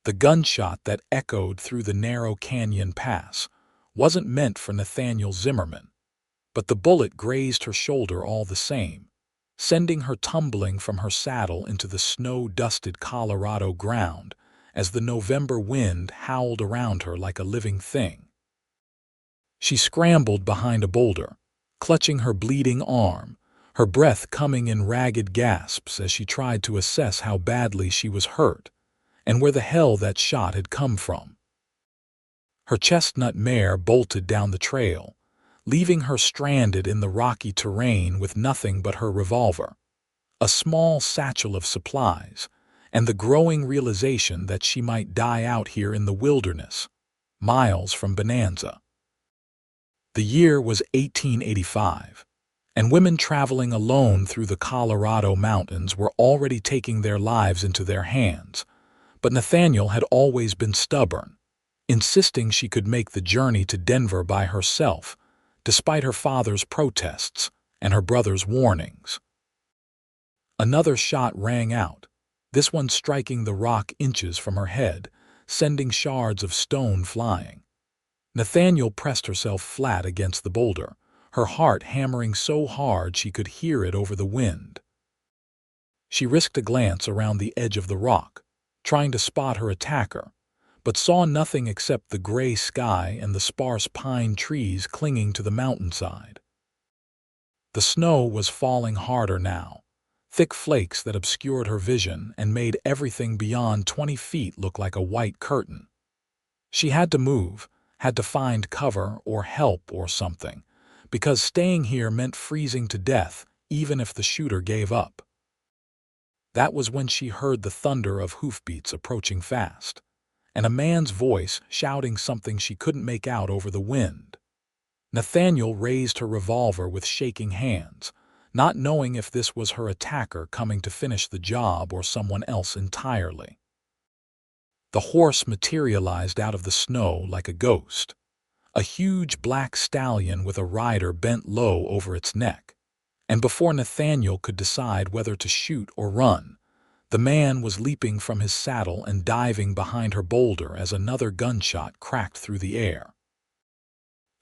The gunshot that echoed through the narrow canyon pass wasn't meant for Nathaniel Zimmerman, but the bullet grazed her shoulder all the same, sending her tumbling from her saddle into the snow-dusted Colorado ground as the November wind howled around her like a living thing. She scrambled behind a boulder, clutching her bleeding arm, her breath coming in ragged gasps as she tried to assess how badly she was hurt and where the hell that shot had come from. Her chestnut mare bolted down the trail, leaving her stranded in the rocky terrain with nothing but her revolver, a small satchel of supplies, and the growing realization that she might die out here in the wilderness, miles from Bonanza. The year was 1885, and women traveling alone through the Colorado mountains were already taking their lives into their hands, but Nathaniel had always been stubborn, insisting she could make the journey to Denver by herself, despite her father's protests and her brother's warnings. Another shot rang out, this one striking the rock inches from her head, sending shards of stone flying. Nathaniel pressed herself flat against the boulder, her heart hammering so hard she could hear it over the wind. She risked a glance around the edge of the rock, trying to spot her attacker, but saw nothing except the gray sky and the sparse pine trees clinging to the mountainside. The snow was falling harder now, thick flakes that obscured her vision and made everything beyond 20 feet look like a white curtain. She had to move, had to find cover or help or something, because staying here meant freezing to death even if the shooter gave up. That was when she heard the thunder of hoofbeats approaching fast, and a man's voice shouting something she couldn't make out over the wind. Nathaniel raised her revolver with shaking hands, not knowing if this was her attacker coming to finish the job or someone else entirely. The horse materialized out of the snow like a ghost, a huge black stallion with a rider bent low over its neck, and before Nathaniel could decide whether to shoot or run, the man was leaping from his saddle and diving behind her boulder as another gunshot cracked through the air.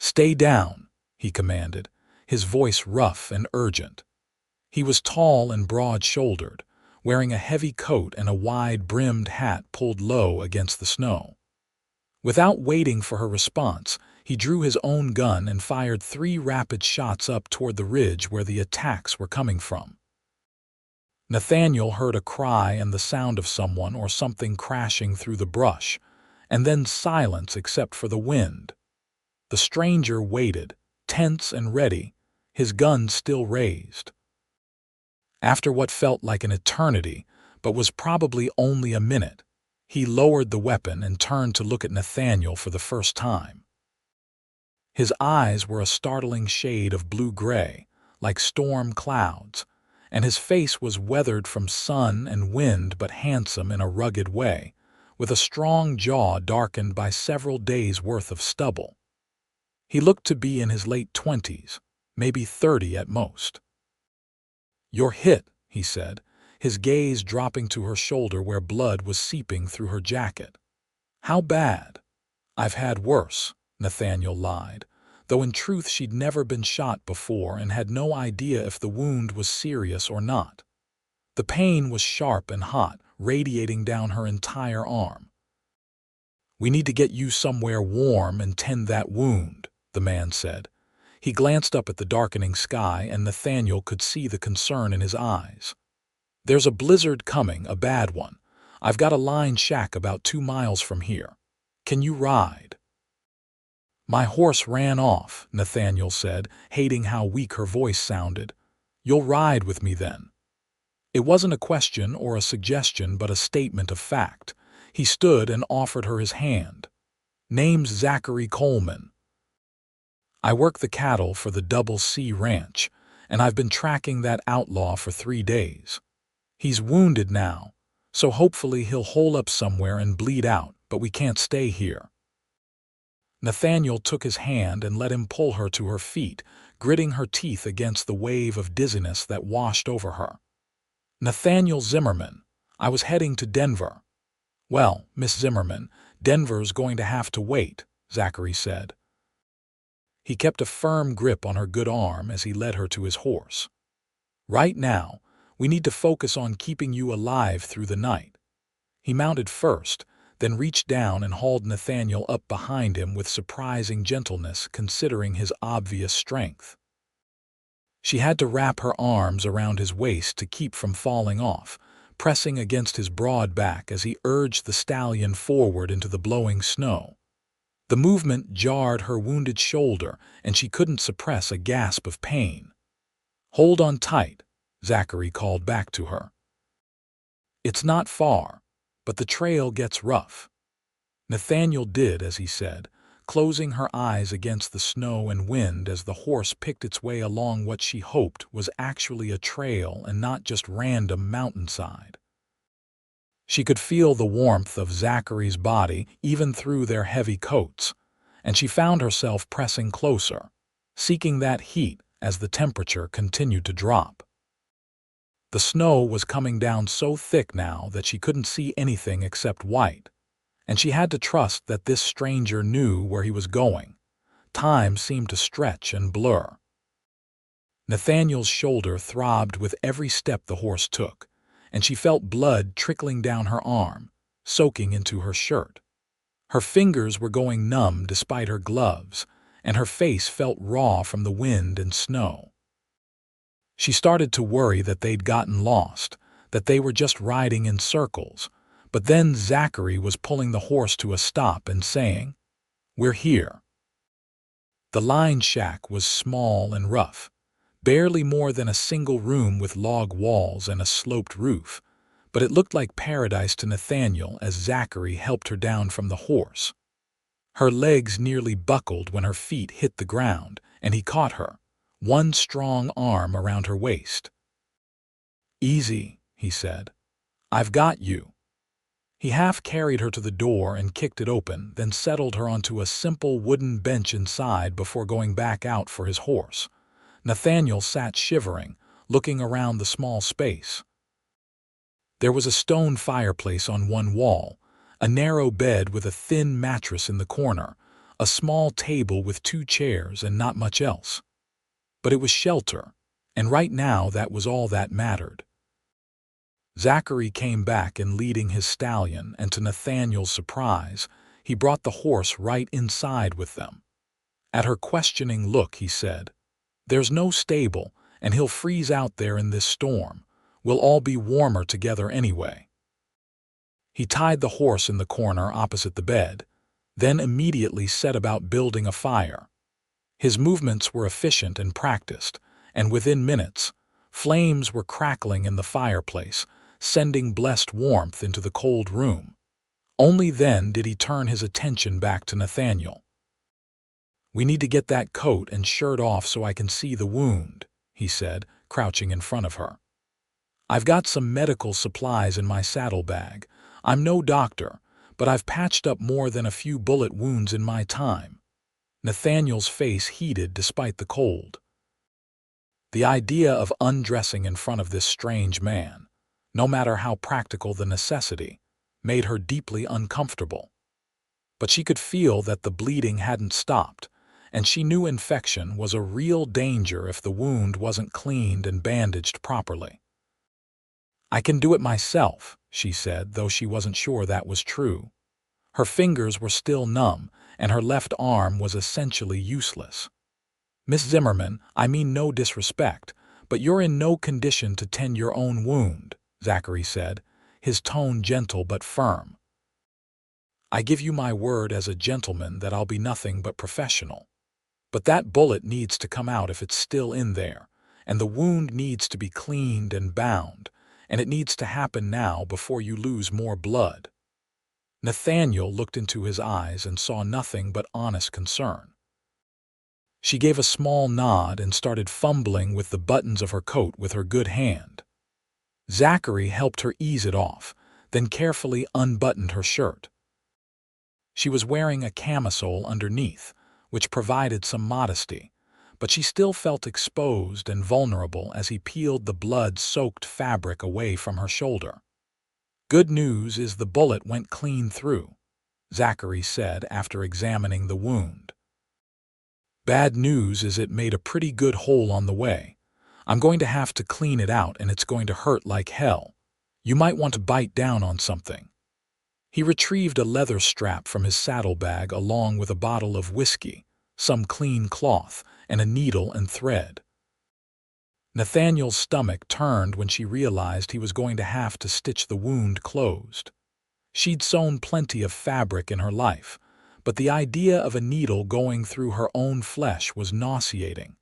"Stay down," he commanded, his voice rough and urgent. He was tall and broad-shouldered, wearing a heavy coat and a wide-brimmed hat pulled low against the snow. Without waiting for her response, he drew his own gun and fired 3 rapid shots up toward the ridge where the attacks were coming from. Nathaniel heard a cry and the sound of someone or something crashing through the brush, and then silence except for the wind. The stranger waited, tense and ready, his gun still raised. After what felt like an eternity, but was probably only a minute, he lowered the weapon and turned to look at Nathaniel for the first time. His eyes were a startling shade of blue-gray, like storm clouds, and his face was weathered from sun and wind but handsome in a rugged way, with a strong jaw darkened by several days' worth of stubble. He looked to be in his late 20s, maybe 30 at most. "You're hit," he said, his gaze dropping to her shoulder where blood was seeping through her jacket. "How bad?" "I've had worse," Nathaniel lied, though in truth she'd never been shot before and had no idea if the wound was serious or not. The pain was sharp and hot, radiating down her entire arm. "We need to get you somewhere warm and tend that wound," the man said. He glanced up at the darkening sky, and Nathaniel could see the concern in his eyes. "There's a blizzard coming, a bad one. I've got a line shack about 2 miles from here. Can you ride?" "My horse ran off," Nathaniel said, hating how weak her voice sounded. "You'll ride with me then." It wasn't a question or a suggestion, but a statement of fact. He stood and offered her his hand. "Name's Zachary Coleman. I work the cattle for the Double C Ranch, and I've been tracking that outlaw for 3 days. He's wounded now, so hopefully he'll hole up somewhere and bleed out, but we can't stay here." Nathaniel took his hand and let him pull her to her feet, gritting her teeth against the wave of dizziness that washed over her. "Nathaniel Zimmerman, I was heading to Denver." "Well, Miss Zimmerman, Denver's going to have to wait," Zachary said. He kept a firm grip on her good arm as he led her to his horse. "Right now, we need to focus on keeping you alive through the night." He mounted first, then reached down and hauled Nathaniel up behind him with surprising gentleness considering his obvious strength. She had to wrap her arms around his waist to keep from falling off, pressing against his broad back as he urged the stallion forward into the blowing snow. The movement jarred her wounded shoulder, and she couldn't suppress a gasp of pain. "Hold on tight," Zachary called back to her. "It's not far, but the trail gets rough." Nathaniel did as he said, closing her eyes against the snow and wind as the horse picked its way along what she hoped was actually a trail and not just random mountainside. She could feel the warmth of Zachary's body even through their heavy coats, and she found herself pressing closer, seeking that heat as the temperature continued to drop. The snow was coming down so thick now that she couldn't see anything except white, and she had to trust that this stranger knew where he was going. Time seemed to stretch and blur. Nathaniel's shoulder throbbed with every step the horse took, and she felt blood trickling down her arm, soaking into her shirt. Her fingers were going numb despite her gloves, and her face felt raw from the wind and snow. She started to worry that they'd gotten lost, that they were just riding in circles, but then Zachary was pulling the horse to a stop and saying, "We're here." The line shack was small and rough, barely more than a single room with log walls and a sloped roof, but it looked like paradise to Nathaniel as Zachary helped her down from the horse. Her legs nearly buckled when her feet hit the ground, and he caught her, one strong arm around her waist. "Easy," he said. "I've got you." He half carried her to the door and kicked it open, then settled her onto a simple wooden bench inside before going back out for his horse. Nathaniel sat shivering, looking around the small space. There was a stone fireplace on one wall, a narrow bed with a thin mattress in the corner, a small table with 2 chairs and not much else. But it was shelter, and right now that was all that mattered. Zachary came back and leading his stallion, and to Nathaniel's surprise, he brought the horse right inside with them. At her questioning look, he said, "There's no stable, and he'll freeze out there in this storm. We'll all be warmer together anyway." He tied the horse in the corner opposite the bed, then immediately set about building a fire. His movements were efficient and practiced, and within minutes, flames were crackling in the fireplace, sending blessed warmth into the cold room. Only then did he turn his attention back to Nathaniel. "We need to get that coat and shirt off so I can see the wound," he said, crouching in front of her. "I've got some medical supplies in my saddlebag. I'm no doctor, but I've patched up more than a few bullet wounds in my time." Nathaniel's face heated despite the cold. The idea of undressing in front of this strange man, no matter how practical the necessity, made her deeply uncomfortable. But she could feel that the bleeding hadn't stopped, and she knew infection was a real danger if the wound wasn't cleaned and bandaged properly. "I can do it myself," she said, though she wasn't sure that was true. Her fingers were still numb, and her left arm was essentially useless. "Miss Zimmerman, I mean no disrespect, but you're in no condition to tend your own wound," Zachary said, his tone gentle but firm. "I give you my word as a gentleman that I'll be nothing but professional. But that bullet needs to come out if it's still in there, and the wound needs to be cleaned and bound, and it needs to happen now before you lose more blood." Nathaniel looked into his eyes and saw nothing but honest concern. She gave a small nod and started fumbling with the buttons of her coat with her good hand. Zachary helped her ease it off, then carefully unbuttoned her shirt. She was wearing a camisole underneath, which provided some modesty, but she still felt exposed and vulnerable as he peeled the blood-soaked fabric away from her shoulder. Good news is the bullet went clean through, Zachary said after examining the wound. Bad news is it made a pretty good hole on the way. I'm going to have to clean it out and it's going to hurt like hell. You might want to bite down on something. He retrieved a leather strap from his saddlebag along with a bottle of whiskey, some clean cloth, and a needle and thread. Nathaniel's stomach turned when she realized he was going to have to stitch the wound closed. She'd sewn plenty of fabric in her life, but the idea of a needle going through her own flesh was nauseating.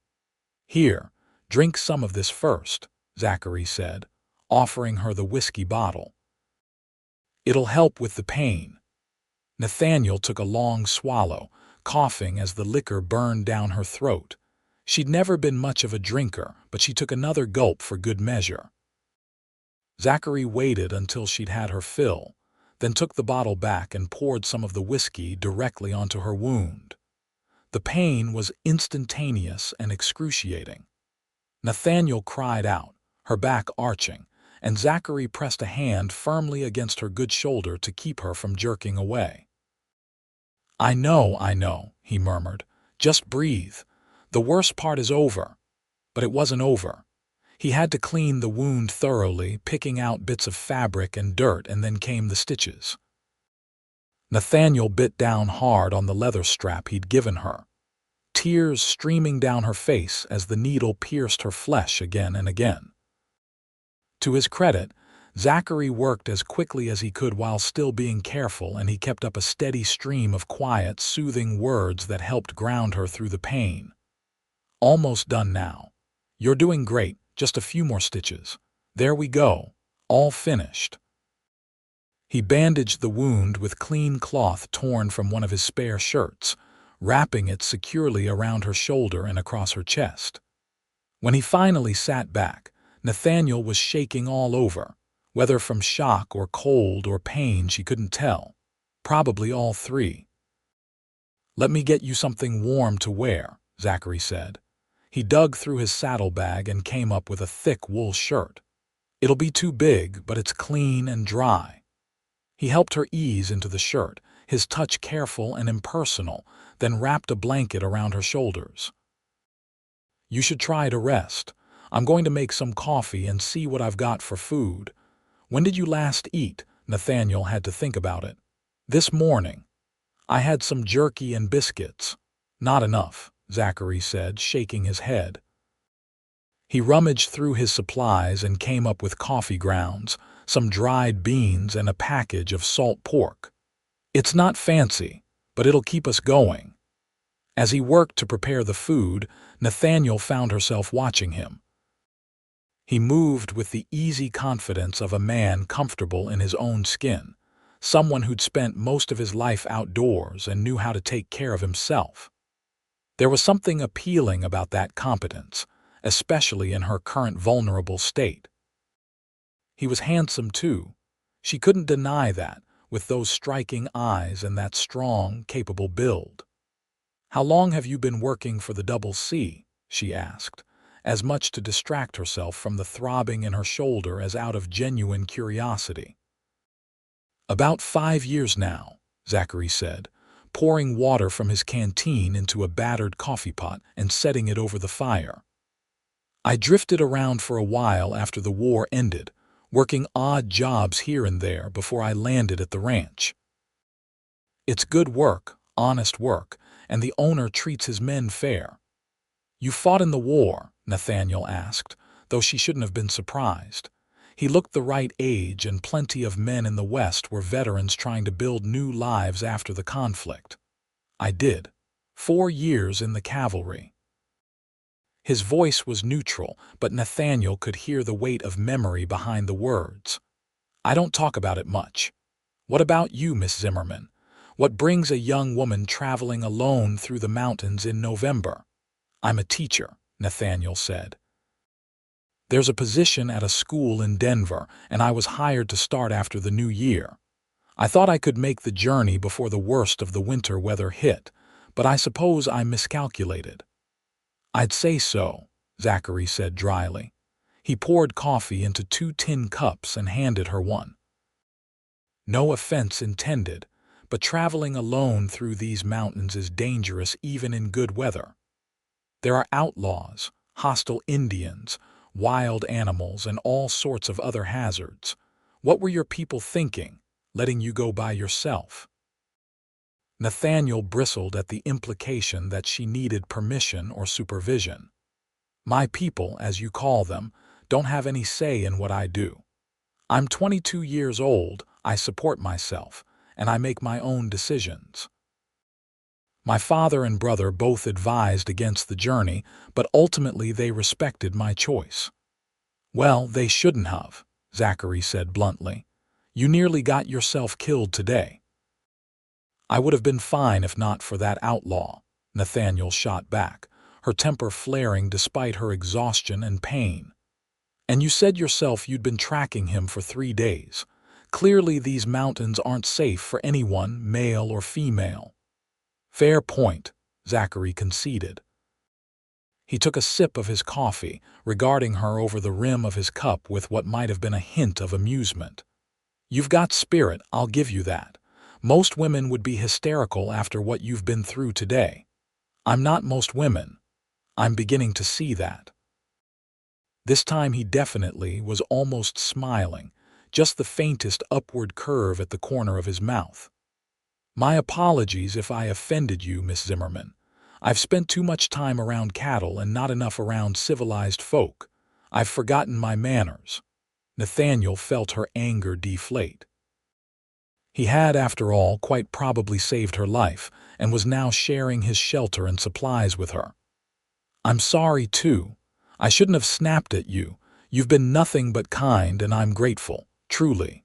Here, drink some of this first, Zachary said, offering her the whiskey bottle. It'll help with the pain. Nathaniel took a long swallow, coughing as the liquor burned down her throat. She'd never been much of a drinker, but she took another gulp for good measure. Zachary waited until she'd had her fill, then took the bottle back and poured some of the whiskey directly onto her wound. The pain was instantaneous and excruciating. Nathaniel cried out, her back arching, and Zachary pressed a hand firmly against her good shoulder to keep her from jerking away. I know, he murmured. Just breathe. The worst part is over. But it wasn't over. He had to clean the wound thoroughly, picking out bits of fabric and dirt, and then came the stitches. Nathaniel bit down hard on the leather strap he'd given her, tears streaming down her face as the needle pierced her flesh again and again. To his credit, Zachary worked as quickly as he could while still being careful, and he kept up a steady stream of quiet, soothing words that helped ground her through the pain. Almost done now. You're doing great, just a few more stitches. There we go, all finished. He bandaged the wound with clean cloth torn from one of his spare shirts, wrapping it securely around her shoulder and across her chest. When he finally sat back, Nathaniel was shaking all over, whether from shock or cold or pain she couldn't tell. Probably all three. Let me get you something warm to wear, Zachary said. He dug through his saddlebag and came up with a thick wool shirt. It'll be too big, but it's clean and dry. He helped her ease into the shirt, his touch careful and impersonal, then wrapped a blanket around her shoulders. You should try to rest. I'm going to make some coffee and see what I've got for food. When did you last eat? Nathaniel had to think about it. This morning. I had some jerky and biscuits. Not enough, Zachary said, shaking his head. He rummaged through his supplies and came up with coffee grounds, some dried beans, and a package of salt pork. It's not fancy, but it'll keep us going. As he worked to prepare the food, Nathaniel found herself watching him. He moved with the easy confidence of a man comfortable in his own skin, someone who'd spent most of his life outdoors and knew how to take care of himself. There was something appealing about that competence, especially in her current vulnerable state. He was handsome, too. She couldn't deny that, with those striking eyes and that strong, capable build. How long have you been working for the Double C? She asked, as much to distract herself from the throbbing in her shoulder as out of genuine curiosity. About 5 years now, Zachary said, pouring water from his canteen into a battered coffee pot and setting it over the fire. I drifted around for a while after the war ended, working odd jobs here and there before I landed at the ranch. It's good work, honest work, and the owner treats his men fair. You fought in the war? Nathaniel asked, though she shouldn't have been surprised. He looked the right age, and plenty of men in the West were veterans trying to build new lives after the conflict. I did. 4 years in the cavalry. His voice was neutral, but Nathaniel could hear the weight of memory behind the words. I don't talk about it much. What about you, Miss Zimmerman? What brings a young woman traveling alone through the mountains in November? I'm a teacher, Nathaniel said. There's a position at a school in Denver, and I was hired to start after the new year. I thought I could make the journey before the worst of the winter weather hit, but I suppose I miscalculated. I'd say so, Zachary said dryly. He poured coffee into 2 tin cups and handed her one. No offense intended, but traveling alone through these mountains is dangerous even in good weather. There are outlaws, hostile Indians, wild animals, and all sorts of other hazards. What were your people thinking, letting you go by yourself?" Nathaniel bristled at the implication that she needed permission or supervision. "My people, as you call them, don't have any say in what I do. I'm 22 years old, I support myself, and I make my own decisions. My father and brother both advised against the journey, but ultimately they respected my choice." "Well, they shouldn't have," Zachary said bluntly. "You nearly got yourself killed today." "I would have been fine if not for that outlaw," Nathaniel shot back, her temper flaring despite her exhaustion and pain. "And you said yourself you'd been tracking him for 3 days. Clearly these mountains aren't safe for anyone, male or female." "Fair point," Zachary conceded. He took a sip of his coffee, regarding her over the rim of his cup with what might have been a hint of amusement. "You've got spirit, I'll give you that. Most women would be hysterical after what you've been through today. I'm not most women. I'm beginning to see that." This time he definitely was almost smiling, just the faintest upward curve at the corner of his mouth. "My apologies if I offended you, Miss Zimmerman. I've spent too much time around cattle and not enough around civilized folk. I've forgotten my manners." Nathaniel felt her anger deflate. He had, after all, quite probably saved her life and was now sharing his shelter and supplies with her. "I'm sorry, too. I shouldn't have snapped at you. You've been nothing but kind, and I'm grateful, truly."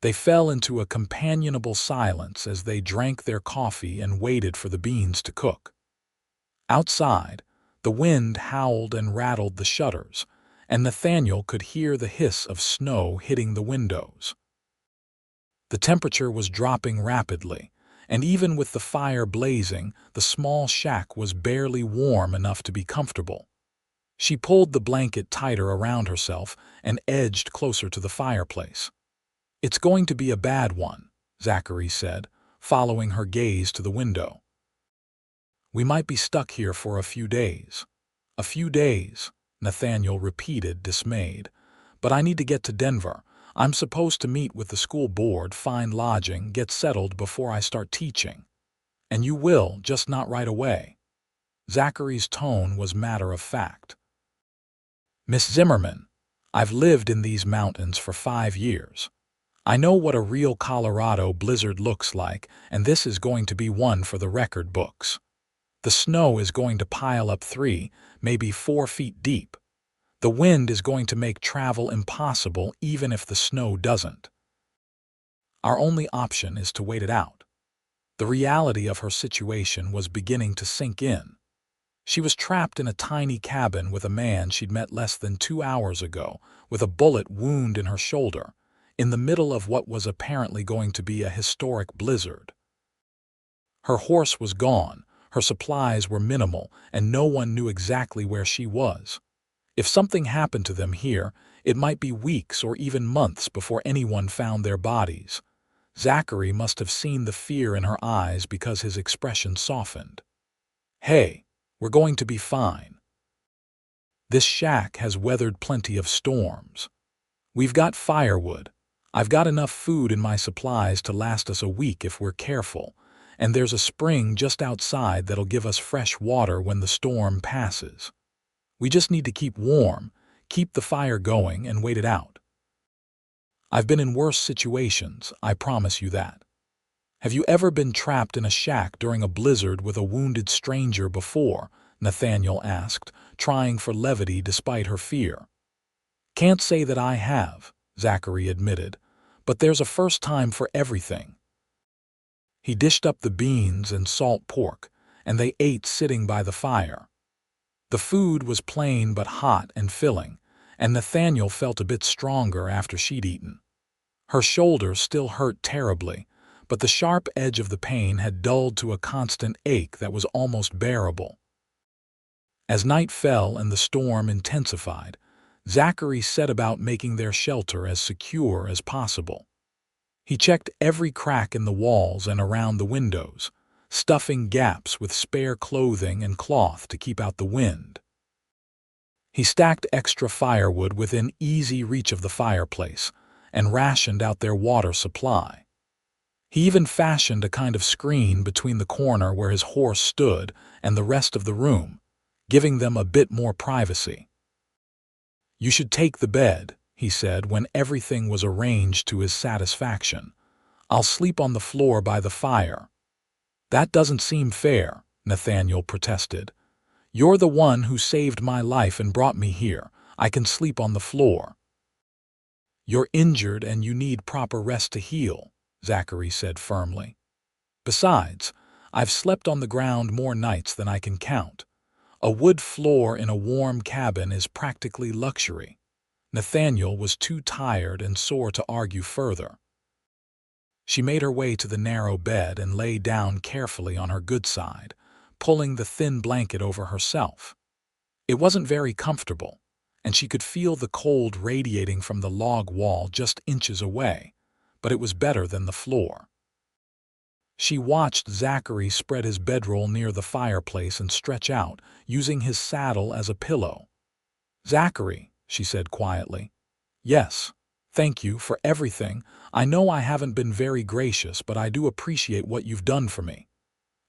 They fell into a companionable silence as they drank their coffee and waited for the beans to cook. Outside, the wind howled and rattled the shutters, and Nathaniel could hear the hiss of snow hitting the windows. The temperature was dropping rapidly, and even with the fire blazing, the small shack was barely warm enough to be comfortable. She pulled the blanket tighter around herself and edged closer to the fireplace. "It's going to be a bad one," Zachary said, following her gaze to the window. "We might be stuck here for a few days." "A few days," Nathaniel repeated, dismayed. "But I need to get to Denver. I'm supposed to meet with the school board, find lodging, get settled before I start teaching." "And you will, just not right away." Zachary's tone was matter-of-fact. "Miss Zimmerman, I've lived in these mountains for 5 years. I know what a real Colorado blizzard looks like, and this is going to be one for the record books. The snow is going to pile up 3, maybe 4 feet deep. The wind is going to make travel impossible even if the snow doesn't. Our only option is to wait it out." The reality of her situation was beginning to sink in. She was trapped in a tiny cabin with a man she'd met less than 2 hours ago, with a bullet wound in her shoulder, in the middle of what was apparently going to be a historic blizzard. Her horse was gone, her supplies were minimal, and no one knew exactly where she was. If something happened to them here, it might be weeks or even months before anyone found their bodies. Zachary must have seen the fear in her eyes because his expression softened. "Hey, we're going to be fine. This shack has weathered plenty of storms. We've got firewood. I've got enough food in my supplies to last us a week if we're careful, and there's a spring just outside that'll give us fresh water when the storm passes. We just need to keep warm, keep the fire going, and wait it out. I've been in worse situations, I promise you that." "Have you ever been trapped in a shack during a blizzard with a wounded stranger before?" Nathaniel asked, trying for levity despite her fear. "Can't say that I have," Zachary admitted, "but there's a first time for everything." He dished up the beans and salt pork, and they ate sitting by the fire. The food was plain but hot and filling, and Nathaniel felt a bit stronger after she'd eaten. Her shoulder still hurt terribly, but the sharp edge of the pain had dulled to a constant ache that was almost bearable. As night fell and the storm intensified, Zachary set about making their shelter as secure as possible. He checked every crack in the walls and around the windows, stuffing gaps with spare clothing and cloth to keep out the wind. He stacked extra firewood within easy reach of the fireplace and rationed out their water supply. He even fashioned a kind of screen between the corner where his horse stood and the rest of the room, giving them a bit more privacy. "You should take the bed," he said when everything was arranged to his satisfaction. "I'll sleep on the floor by the fire." "That doesn't seem fair," Nathaniel protested. "You're the one who saved my life and brought me here. I can sleep on the floor." "You're injured and you need proper rest to heal," Zachary said firmly. "Besides, I've slept on the ground more nights than I can count. A wood floor in a warm cabin is practically luxury." Nathaniel was too tired and sore to argue further. She made her way to the narrow bed and lay down carefully on her good side, pulling the thin blanket over herself. It wasn't very comfortable, and she could feel the cold radiating from the log wall just inches away, but it was better than the floor. She watched Zachary spread his bedroll near the fireplace and stretch out, using his saddle as a pillow. "Zachary," she said quietly. "Yes, thank you for everything. I know I haven't been very gracious, but I do appreciate what you've done for me."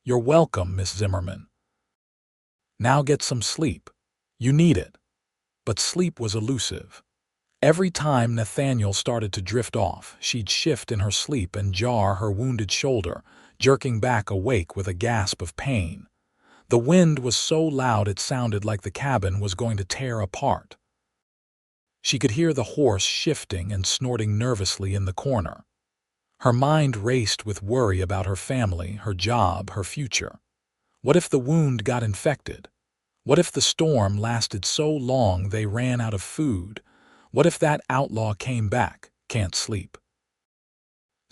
"You're welcome, Miss Zimmerman. Now get some sleep. You need it." But sleep was elusive. Every time Nathaniel started to drift off, she'd shift in her sleep and jar her wounded shoulder, jerking back awake with a gasp of pain. The wind was so loud it sounded like the cabin was going to tear apart. She could hear the horse shifting and snorting nervously in the corner. Her mind raced with worry about her family, her job, her future. What if the wound got infected? What if the storm lasted so long they ran out of food? What if that outlaw came back? "Can't sleep."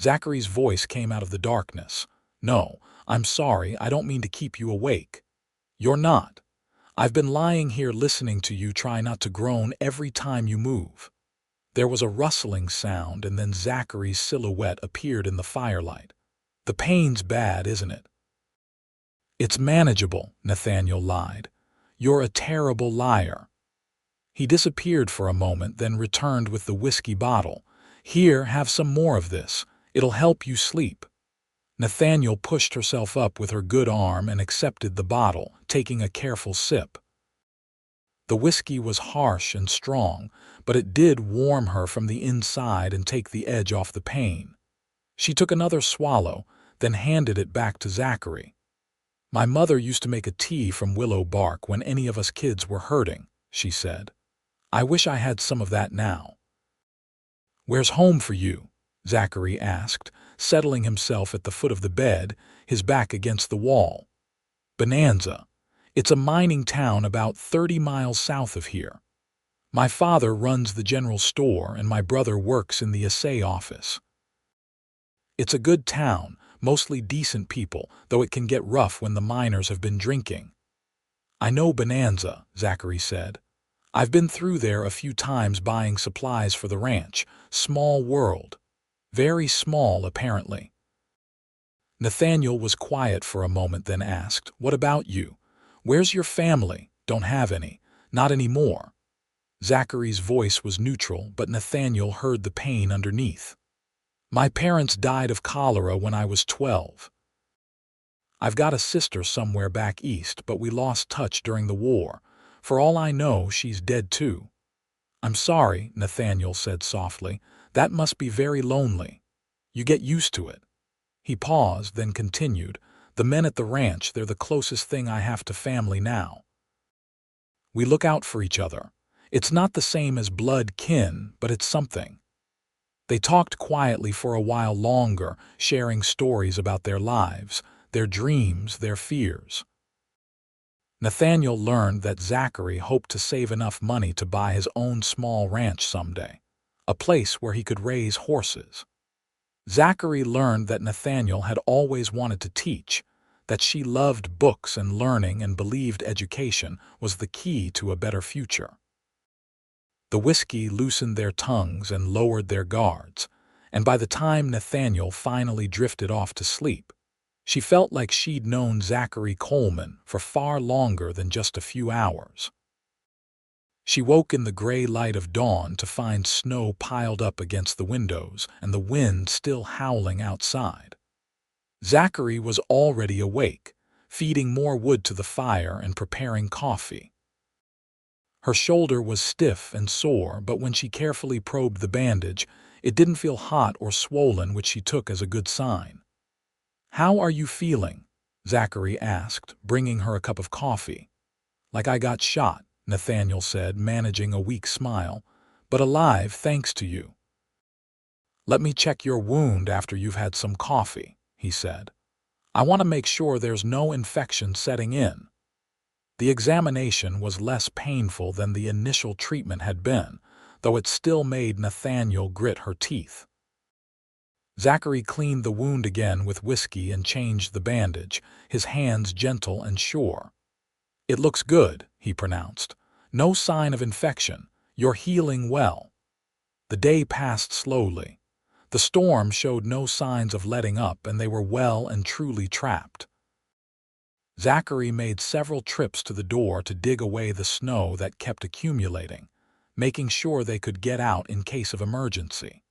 Zachary's voice came out of the darkness. "No, I'm sorry, I don't mean to keep you awake." "You're not. I've been lying here listening to you try not to groan every time you move." There was a rustling sound, and then Zachary's silhouette appeared in the firelight. "The pain's bad, isn't it?" "It's manageable," Nathaniel lied. "You're a terrible liar." He disappeared for a moment, then returned with the whiskey bottle. "Here, have some more of this. It'll help you sleep." Nathaniel pushed herself up with her good arm and accepted the bottle, taking a careful sip. The whiskey was harsh and strong, but it did warm her from the inside and take the edge off the pain. She took another swallow, then handed it back to Zachary. "My mother used to make a tea from willow bark when any of us kids were hurting," she said. "I wish I had some of that now." "Where's home for you?" Zachary asked, settling himself at the foot of the bed, his back against the wall. "Bonanza. It's a mining town about 30 miles south of here. My father runs the general store and my brother works in the assay office. It's a good town, mostly decent people, though it can get rough when the miners have been drinking." "I know Bonanza," Zachary said. "I've been through there a few times buying supplies for the ranch. Small world. Very small, apparently." Nathaniel was quiet for a moment, then asked, "What about you? Where's your family?" "Don't have any. Not anymore." Zachary's voice was neutral, but Nathaniel heard the pain underneath. "My parents died of cholera when I was 12. I've got a sister somewhere back east, but we lost touch during the war. For all I know, she's dead too." "I'm sorry," Nathaniel said softly. "That must be very lonely. You get used to it." He paused, then continued, "The men at the ranch, they're the closest thing I have to family now. We look out for each other. It's not the same as blood kin, but it's something." They talked quietly for a while longer, sharing stories about their lives, their dreams, their fears. Nathaniel learned that Zachary hoped to save enough money to buy his own small ranch someday, a place where he could raise horses. Zachary learned that Nathaniel had always wanted to teach, that she loved books and learning and believed education was the key to a better future. The whiskey loosened their tongues and lowered their guards, and by the time Nathaniel finally drifted off to sleep, she felt like she'd known Zachary Coleman for far longer than just a few hours. She woke in the gray light of dawn to find snow piled up against the windows and the wind still howling outside. Zachary was already awake, feeding more wood to the fire and preparing coffee. Her shoulder was stiff and sore, but when she carefully probed the bandage, it didn't feel hot or swollen, which she took as a good sign. "How are you feeling?" Zachary asked, bringing her a cup of coffee. "Like I got shot," Nathaniel said, managing a weak smile, "but alive thanks to you." "Let me check your wound after you've had some coffee," he said. "I want to make sure there's no infection setting in." The examination was less painful than the initial treatment had been, though it still made Nathaniel grit her teeth. Zachary cleaned the wound again with whiskey and changed the bandage, his hands gentle and sure. "It looks good," he pronounced. "No sign of infection. You're healing well." The day passed slowly. The storm showed no signs of letting up, and they were well and truly trapped. Zachary made several trips to the door to dig away the snow that kept accumulating, making sure they could get out in case of emergency.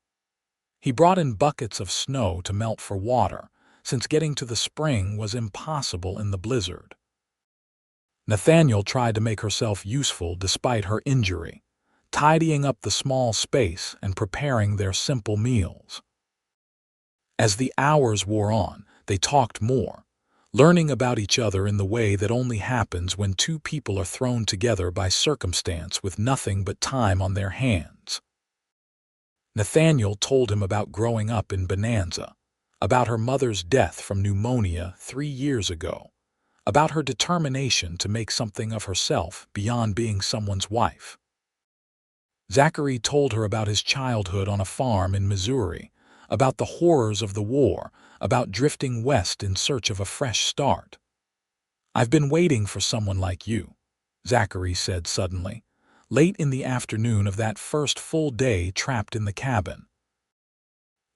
He brought in buckets of snow to melt for water, since getting to the spring was impossible in the blizzard. Nathaniel tried to make herself useful despite her injury, tidying up the small space and preparing their simple meals. As the hours wore on, they talked more, learning about each other in the way that only happens when two people are thrown together by circumstance with nothing but time on their hands. Nathaniel told him about growing up in Bonanza, about her mother's death from pneumonia 3 years ago, about her determination to make something of herself beyond being someone's wife. Zachary told her about his childhood on a farm in Missouri, about the horrors of the war, about drifting west in search of a fresh start. "I've been waiting for someone like you," Zachary said suddenly, late in the afternoon of that first full day trapped in the cabin.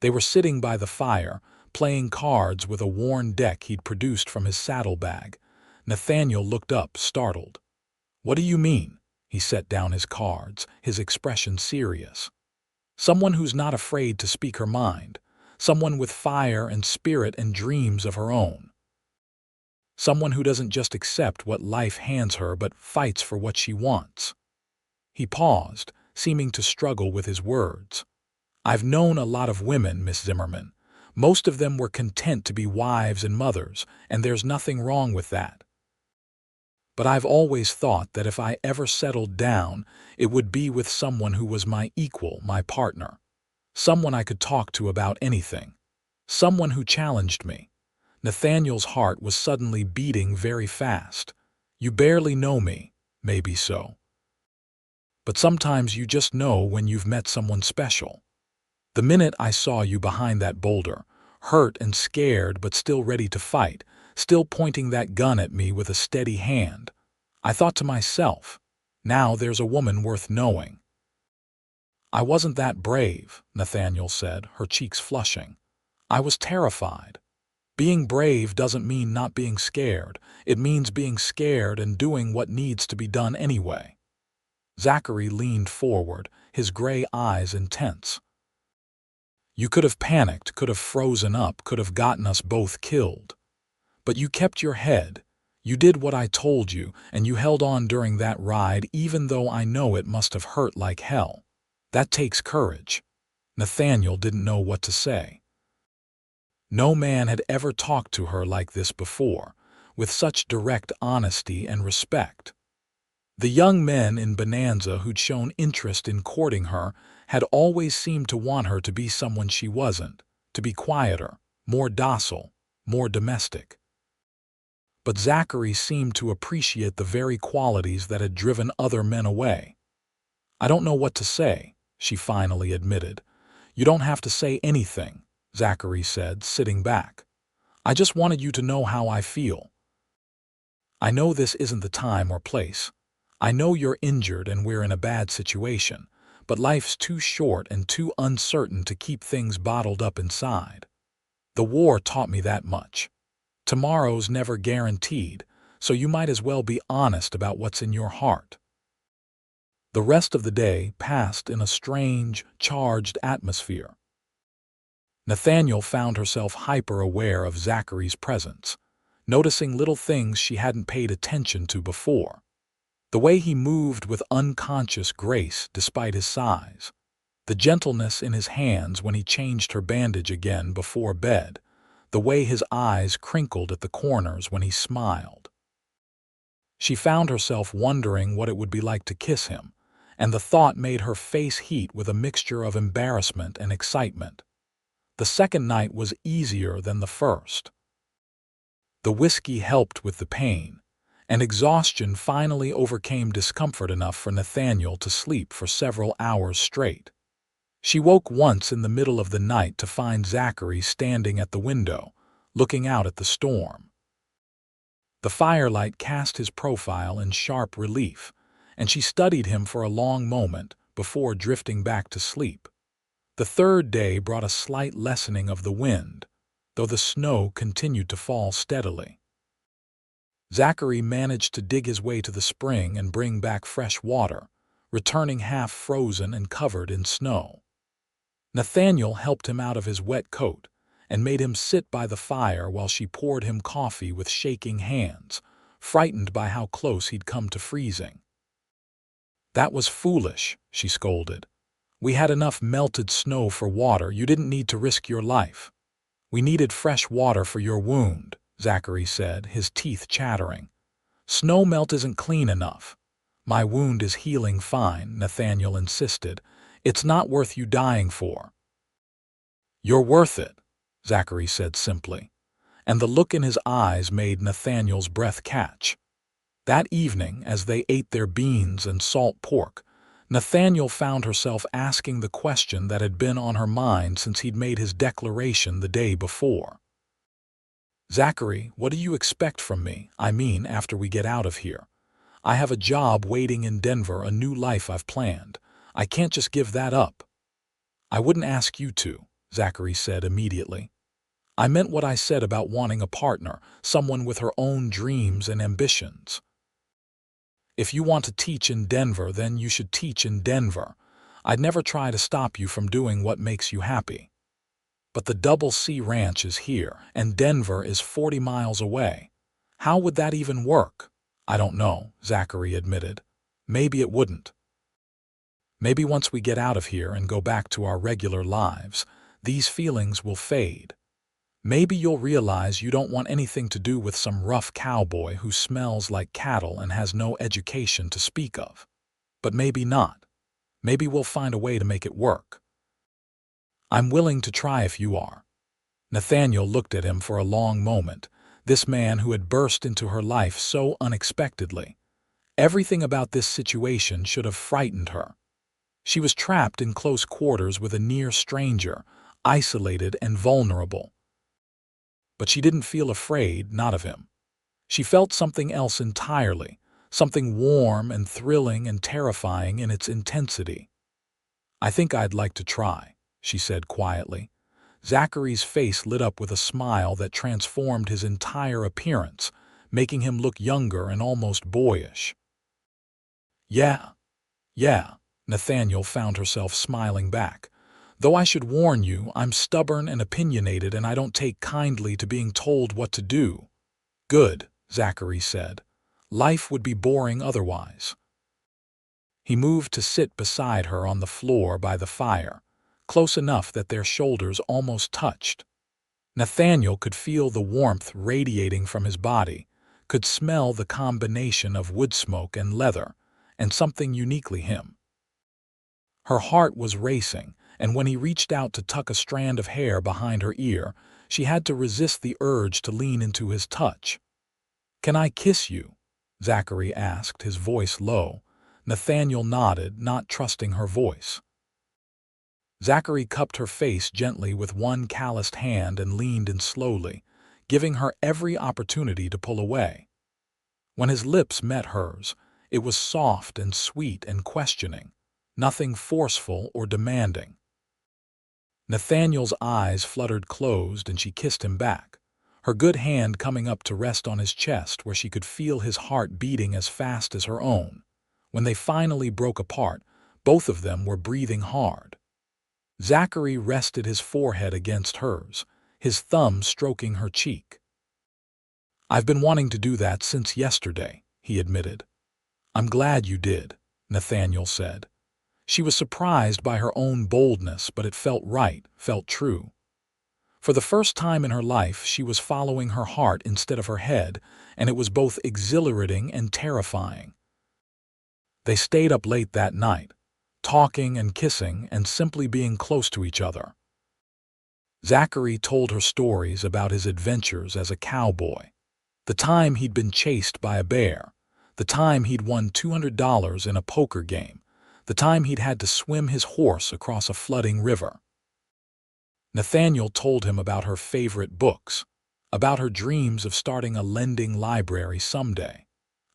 They were sitting by the fire, playing cards with a worn deck he'd produced from his saddlebag. Nathaniel looked up, startled. "What do you mean?" He set down his cards, his expression serious. "Someone who's not afraid to speak her mind. Someone with fire and spirit and dreams of her own. Someone who doesn't just accept what life hands her but fights for what she wants." He paused, seeming to struggle with his words. "I've known a lot of women, Miss Zimmerman. Most of them were content to be wives and mothers, and there's nothing wrong with that. But I've always thought that if I ever settled down, it would be with someone who was my equal, my partner. Someone I could talk to about anything. Someone who challenged me." Nathaniel's heart was suddenly beating very fast. "You barely know me, maybe so. But sometimes you just know when you've met someone special. The minute I saw you behind that boulder, hurt and scared but still ready to fight, still pointing that gun at me with a steady hand, I thought to myself, now there's a woman worth knowing." "I wasn't that brave," Nathaniel said, her cheeks flushing. "I was terrified. Being brave doesn't mean not being scared. It means being scared and doing what needs to be done anyway." Zachary leaned forward, his gray eyes intense. "You could have panicked, could have frozen up, could have gotten us both killed. But you kept your head. You did what I told you, and you held on during that ride even though I know it must have hurt like hell. That takes courage." Nathaniel didn't know what to say. No man had ever talked to her like this before, with such direct honesty and respect. The young men in Bonanza who'd shown interest in courting her had always seemed to want her to be someone she wasn't, to be quieter, more docile, more domestic. But Zachary seemed to appreciate the very qualities that had driven other men away. "I don't know what to say," she finally admitted. "You don't have to say anything," Zachary said, sitting back. "I just wanted you to know how I feel. I know this isn't the time or place. I know you're injured and we're in a bad situation, but life's too short and too uncertain to keep things bottled up inside. The war taught me that much. Tomorrow's never guaranteed, so you might as well be honest about what's in your heart. The rest of the day passed in a strange, charged atmosphere. Nathaniel found herself hyper-aware of Zachary's presence, noticing little things she hadn't paid attention to before. The way he moved with unconscious grace despite his size, the gentleness in his hands when he changed her bandage again before bed, the way his eyes crinkled at the corners when he smiled. She found herself wondering what it would be like to kiss him, and the thought made her face heat with a mixture of embarrassment and excitement. The second night was easier than the first. The whiskey helped with the pain, and exhaustion finally overcame discomfort enough for Nathaniel to sleep for several hours straight. She woke once in the middle of the night to find Zachary standing at the window, looking out at the storm. The firelight cast his profile in sharp relief, and she studied him for a long moment before drifting back to sleep. The third day brought a slight lessening of the wind, though the snow continued to fall steadily. Zachary managed to dig his way to the spring and bring back fresh water, returning half frozen and covered in snow. Nathaniel helped him out of his wet coat and made him sit by the fire while she poured him coffee with shaking hands, frightened by how close he'd come to freezing. "That was foolish," she scolded. "We had enough melted snow for water. You didn't need to risk your life." "We needed fresh water for your wound," Zachary said, his teeth chattering. "Snow melt isn't clean enough." "My wound is healing fine," Nathaniel insisted. "It's not worth you dying for." "You're worth it," Zachary said simply, and the look in his eyes made Nathaniel's breath catch. That evening, as they ate their beans and salt pork, Nathaniel found herself asking the question that had been on her mind since he'd made his declaration the day before. "Zachary, what do you expect from me? I mean, after we get out of here. I have a job waiting in Denver, a new life I've planned. I can't just give that up." "I wouldn't ask you to," Zachary said immediately. "I meant what I said about wanting a partner, someone with her own dreams and ambitions. If you want to teach in Denver, then you should teach in Denver. I'd never try to stop you from doing what makes you happy. But the Double C Ranch is here, and Denver is 40 miles away. How would that even work?" "I don't know," Zachary admitted. "Maybe it wouldn't. Maybe once we get out of here and go back to our regular lives, these feelings will fade. Maybe you'll realize you don't want anything to do with some rough cowboy who smells like cattle and has no education to speak of. But maybe not. Maybe we'll find a way to make it work. I'm willing to try if you are." Nathaniel looked at him for a long moment, this man who had burst into her life so unexpectedly. Everything about this situation should have frightened her. She was trapped in close quarters with a near stranger, isolated and vulnerable. But she didn't feel afraid, not of him. She felt something else entirely, something warm and thrilling and terrifying in its intensity. "I think I'd like to try," she said quietly. Zachary's face lit up with a smile that transformed his entire appearance, making him look younger and almost boyish. Yeah, Nathaniel found herself smiling back. "Though I should warn you, I'm stubborn and opinionated and I don't take kindly to being told what to do." "Good," Zachary said. "Life would be boring otherwise." He moved to sit beside her on the floor by the fire, close enough that their shoulders almost touched. Nathaniel could feel the warmth radiating from his body, could smell the combination of wood smoke and leather, and something uniquely him. Her heart was racing, and when he reached out to tuck a strand of hair behind her ear, she had to resist the urge to lean into his touch. "Can I kiss you?" Zachary asked, his voice low. Nathaniel nodded, not trusting her voice. Zachary cupped her face gently with one calloused hand and leaned in slowly, giving her every opportunity to pull away. When his lips met hers, it was soft and sweet and questioning, nothing forceful or demanding. Nathaniel's eyes fluttered closed and she kissed him back, her good hand coming up to rest on his chest where she could feel his heart beating as fast as her own. When they finally broke apart, both of them were breathing hard. Zachary rested his forehead against hers, his thumb stroking her cheek. "I've been wanting to do that since yesterday," he admitted. "I'm glad you did," Nathaniel said. She was surprised by her own boldness, but it felt right, felt true. For the first time in her life, she was following her heart instead of her head, and it was both exhilarating and terrifying. They stayed up late that night, talking and kissing and simply being close to each other. Zachary told her stories about his adventures as a cowboy, the time he'd been chased by a bear, the time he'd won $200 in a poker game, the time he'd had to swim his horse across a flooding river. Nathaniel told him about her favorite books, about her dreams of starting a lending library someday,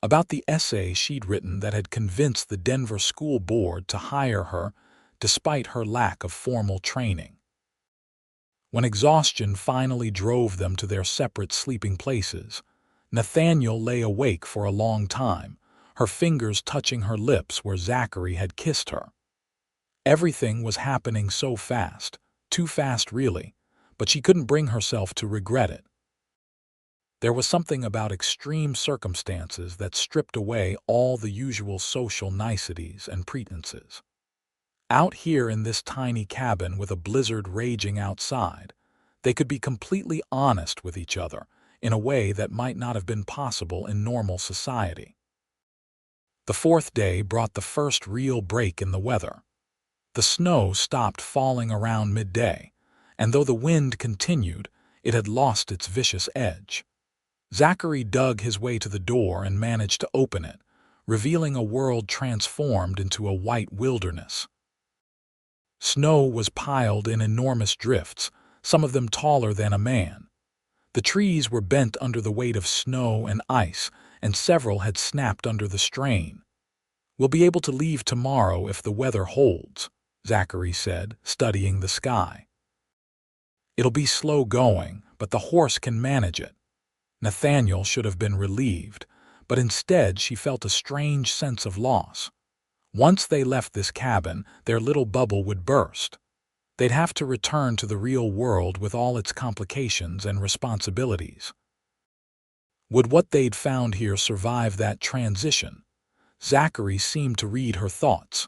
about the essay she'd written that had convinced the Denver school board to hire her despite her lack of formal training. When exhaustion finally drove them to their separate sleeping places, Nathaniel lay awake for a long time, her fingers touching her lips where Zachary had kissed her. Everything was happening so fast, too fast really, but she couldn't bring herself to regret it. There was something about extreme circumstances that stripped away all the usual social niceties and pretenses. Out here in this tiny cabin with a blizzard raging outside, they could be completely honest with each other in a way that might not have been possible in normal society. The fourth day brought the first real break in the weather. The snow stopped falling around midday, and though the wind continued, it had lost its vicious edge. Zachary dug his way to the door and managed to open it, revealing a world transformed into a white wilderness. Snow was piled in enormous drifts, some of them taller than a man. The trees were bent under the weight of snow and ice, and several had snapped under the strain. "We'll be able to leave tomorrow if the weather holds," Zachary said, studying the sky. "It'll be slow going, but the horse can manage it." Nathaniel should have been relieved, but instead she felt a strange sense of loss. Once they left this cabin, their little bubble would burst. They'd have to return to the real world with all its complications and responsibilities. Would what they'd found here survive that transition? Zachary seemed to read her thoughts.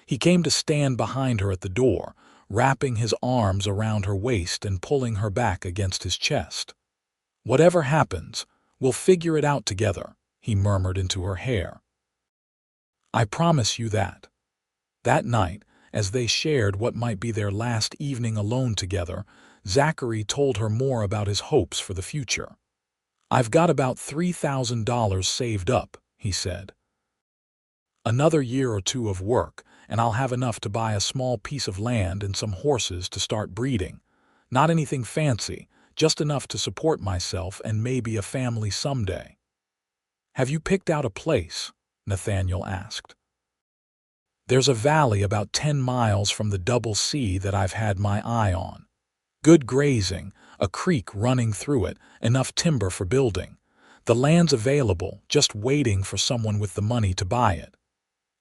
He came to stand behind her at the door, wrapping his arms around her waist and pulling her back against his chest. "Whatever happens, we'll figure it out together," he murmured into her hair. "I promise you that." That night, as they shared what might be their last evening alone together, Zachary told her more about his hopes for the future. "I've got about $3,000 saved up," he said. "Another year or two of work, and I'll have enough to buy a small piece of land and some horses to start breeding. Not anything fancy, just enough to support myself and maybe a family someday." "Have you picked out a place?" Nathaniel asked. "There's a valley about 10 miles from the double C that I've had my eye on. Good grazing, a creek running through it, enough timber for building. The land's available, just waiting for someone with the money to buy it."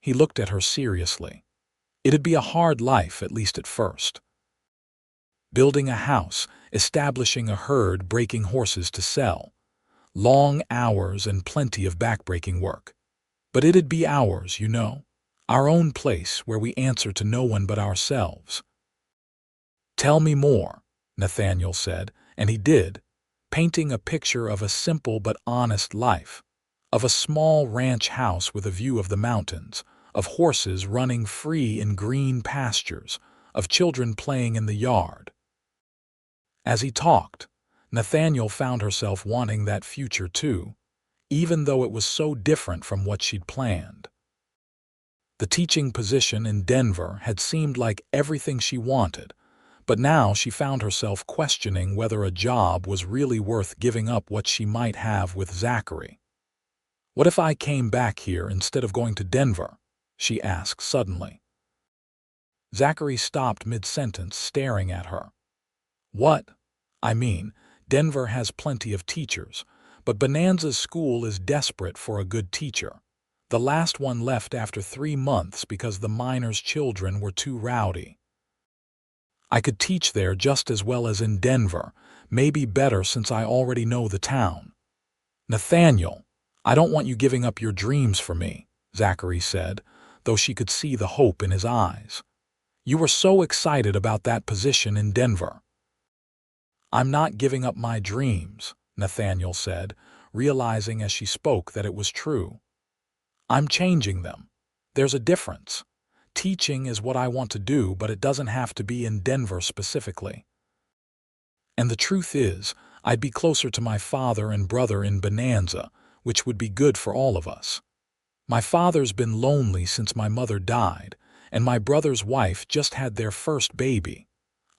He looked at her seriously. "It'd be a hard life, at least at first. Building a house, establishing a herd, breaking horses to sell. Long hours and plenty of backbreaking work. But it'd be ours, you know. Our own place where we answer to no one but ourselves." "Tell me more," Nathaniel said, and he did, painting a picture of a simple but honest life, of a small ranch house with a view of the mountains, of horses running free in green pastures, of children playing in the yard. As he talked, Nathaniel found herself wanting that future too, even though it was so different from what she'd planned. The teaching position in Denver had seemed like everything she wanted, but now she found herself questioning whether a job was really worth giving up what she might have with Zachary. "What if I came back here instead of going to Denver?" she asked suddenly. Zachary stopped mid-sentence, staring at her. What? I mean, Denver has plenty of teachers, but Bonanza's school is desperate for a good teacher. The last one left after 3 months because the miners' children were too rowdy. I could teach there just as well as in Denver, maybe better since I already know the town. Nathaniel, I don't want you giving up your dreams for me, Zachary said, though she could see the hope in his eyes. You were so excited about that position in Denver. I'm not giving up my dreams, Nathaniel said, realizing as she spoke that it was true. I'm changing them. There's a difference. Teaching is what I want to do, but it doesn't have to be in Denver specifically. And the truth is, I'd be closer to my father and brother in Bonanza, which would be good for all of us. My father's been lonely since my mother died, and my brother's wife just had their first baby.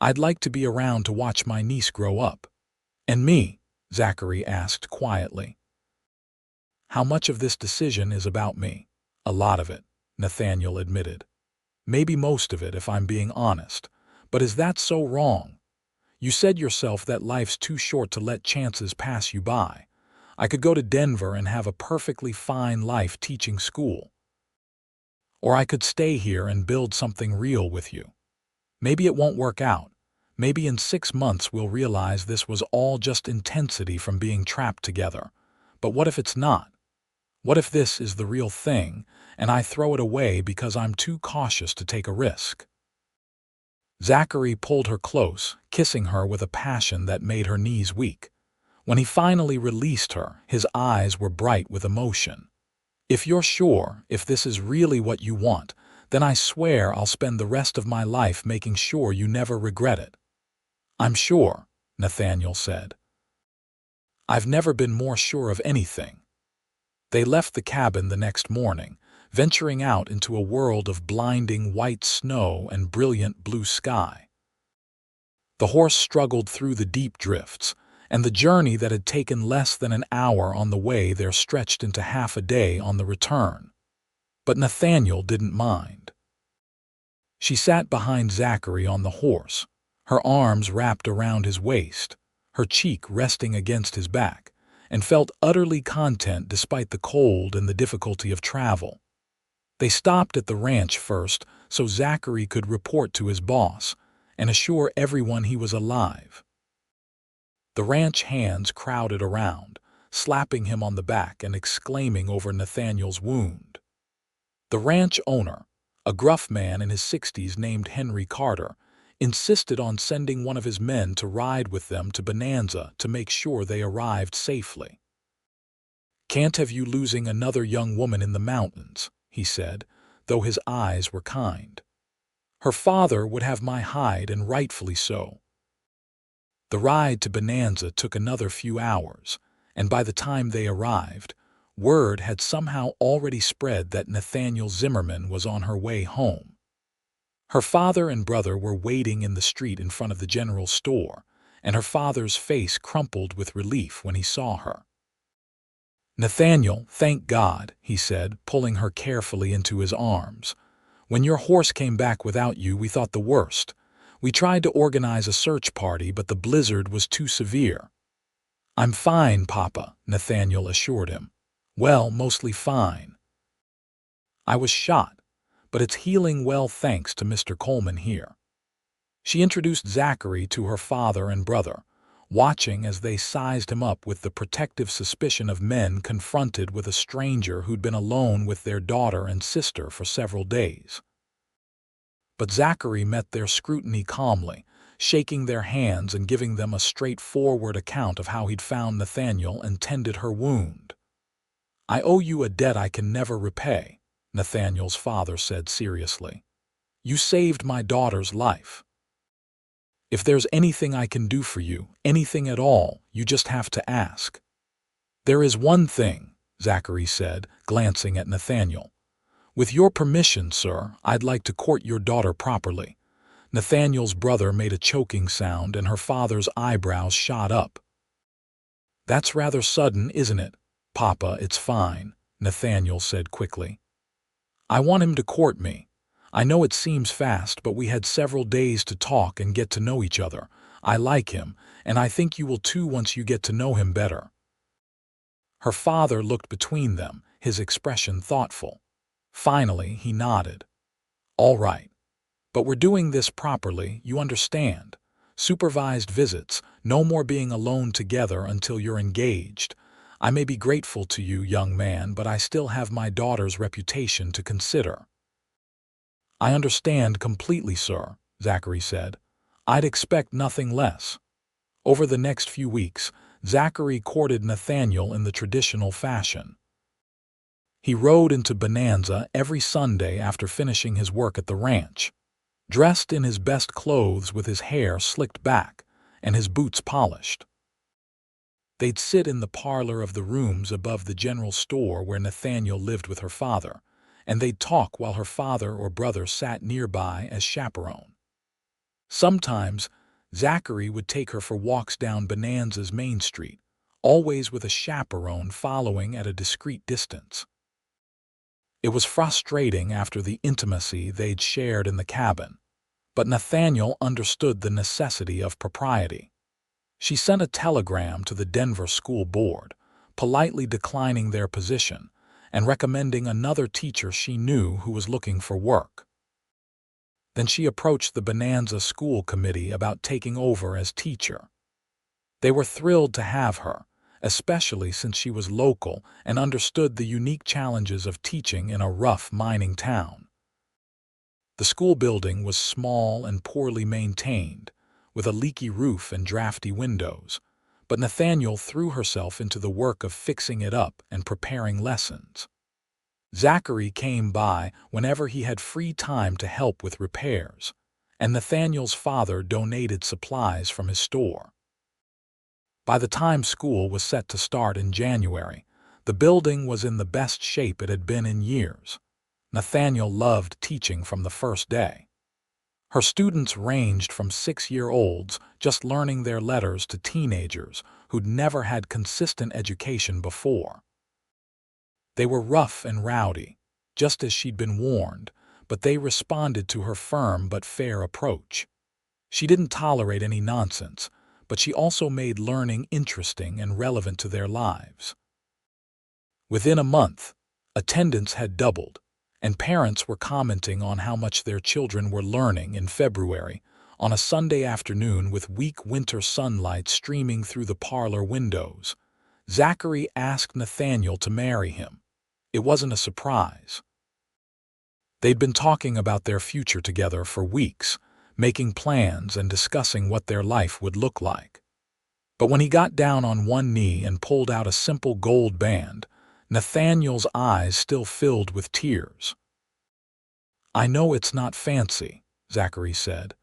I'd like to be around to watch my niece grow up. And me? Zachary asked quietly. How much of this decision is about me? A lot of it, Nathaniel admitted. Maybe most of it, if I'm being honest. But is that so wrong? You said yourself that life's too short to let chances pass you by. I could go to Denver and have a perfectly fine life teaching school. Or I could stay here and build something real with you. Maybe it won't work out. Maybe in 6 months we'll realize this was all just intensity from being trapped together. But what if it's not? What if this is the real thing, and I throw it away because I'm too cautious to take a risk? Zachary pulled her close, kissing her with a passion that made her knees weak. When he finally released her, his eyes were bright with emotion. If you're sure, if this is really what you want, then I swear I'll spend the rest of my life making sure you never regret it. I'm sure, Nathaniel said. I've never been more sure of anything. They left the cabin the next morning, venturing out into a world of blinding white snow and brilliant blue sky. The horse struggled through the deep drifts, and the journey that had taken less than an hour on the way there stretched into half a day on the return. But Nathaniel didn't mind. She sat behind Zachary on the horse, her arms wrapped around his waist, her cheek resting against his back, and felt utterly content despite the cold and the difficulty of travel. They stopped at the ranch first so Zachary could report to his boss and assure everyone he was alive. The ranch hands crowded around, slapping him on the back and exclaiming over Nathaniel's wound. The ranch owner, a gruff man in his 60s named Henry Carter, insisted on sending one of his men to ride with them to Bonanza to make sure they arrived safely. Can't have you losing another young woman in the mountains, he said, though his eyes were kind. Her father would have my hide, and rightfully so. The ride to Bonanza took another few hours, and by the time they arrived, word had somehow already spread that Nathaniel Zimmerman was on her way home. Her father and brother were waiting in the street in front of the general store, and her father's face crumpled with relief when he saw her. Nathaniel, thank God, he said, pulling her carefully into his arms. When your horse came back without you, we thought the worst. We tried to organize a search party, but the blizzard was too severe. I'm fine, Papa, Nathaniel assured him. Well, mostly fine. I was shot, but it's healing well thanks to Mr. Coleman here. She introduced Zachary to her father and brother, watching as they sized him up with the protective suspicion of men confronted with a stranger who'd been alone with their daughter and sister for several days. But Zachary met their scrutiny calmly, shaking their hands and giving them a straightforward account of how he'd found Nathaniel and tended her wound. I owe you a debt I can never repay, Nathaniel's father said seriously. You saved my daughter's life. If there's anything I can do for you, anything at all, you just have to ask. There is one thing, Zachary said, glancing at Nathaniel. With your permission, sir, I'd like to court your daughter properly. Nathaniel's brother made a choking sound and her father's eyebrows shot up. That's rather sudden, isn't it? Papa, it's fine, Nathaniel said quickly. I want him to court me. I know it seems fast, but we had several days to talk and get to know each other. I like him, and I think you will too once you get to know him better." Her father looked between them, his expression thoughtful. Finally, he nodded. "All right. But we're doing this properly, you understand. Supervised visits, no more being alone together until you're engaged. I may be grateful to you, young man, but I still have my daughter's reputation to consider." "I understand completely, sir," Zachary said. "I'd expect nothing less." Over the next few weeks, Zachary courted Nathaniel in the traditional fashion. He rode into Bonanza every Sunday after finishing his work at the ranch, dressed in his best clothes with his hair slicked back and his boots polished. They'd sit in the parlor of the rooms above the general store where Nathaniel lived with her father, and they'd talk while her father or brother sat nearby as chaperone. Sometimes, Zachary would take her for walks down Bonanza's Main Street, always with a chaperone following at a discreet distance. It was frustrating after the intimacy they'd shared in the cabin, but Nathaniel understood the necessity of propriety. She sent a telegram to the Denver School Board, politely declining their position and recommending another teacher she knew who was looking for work. Then she approached the Bonanza School Committee about taking over as teacher. They were thrilled to have her, especially since she was local and understood the unique challenges of teaching in a rough mining town. The school building was small and poorly maintained, with a leaky roof and drafty windows, but Nathaniel threw herself into the work of fixing it up and preparing lessons. Zachary came by whenever he had free time to help with repairs, and Nathaniel's father donated supplies from his store. By the time school was set to start in January, the building was in the best shape it had been in years. Nathaniel loved teaching from the first day. Her students ranged from 6-year-olds just learning their letters to teenagers who'd never had consistent education before. They were rough and rowdy, just as she'd been warned, but they responded to her firm but fair approach. She didn't tolerate any nonsense, but she also made learning interesting and relevant to their lives. Within a month, attendance had doubled, and parents were commenting on how much their children were learning in February, on a Sunday afternoon with weak winter sunlight streaming through the parlor windows. Zachary asked Nathaniel to marry him. It wasn't a surprise. They'd been talking about their future together for weeks, making plans and discussing what their life would look like. But when he got down on one knee and pulled out a simple gold band, Nathaniel's eyes still filled with tears. "I know it's not fancy," Zachary said,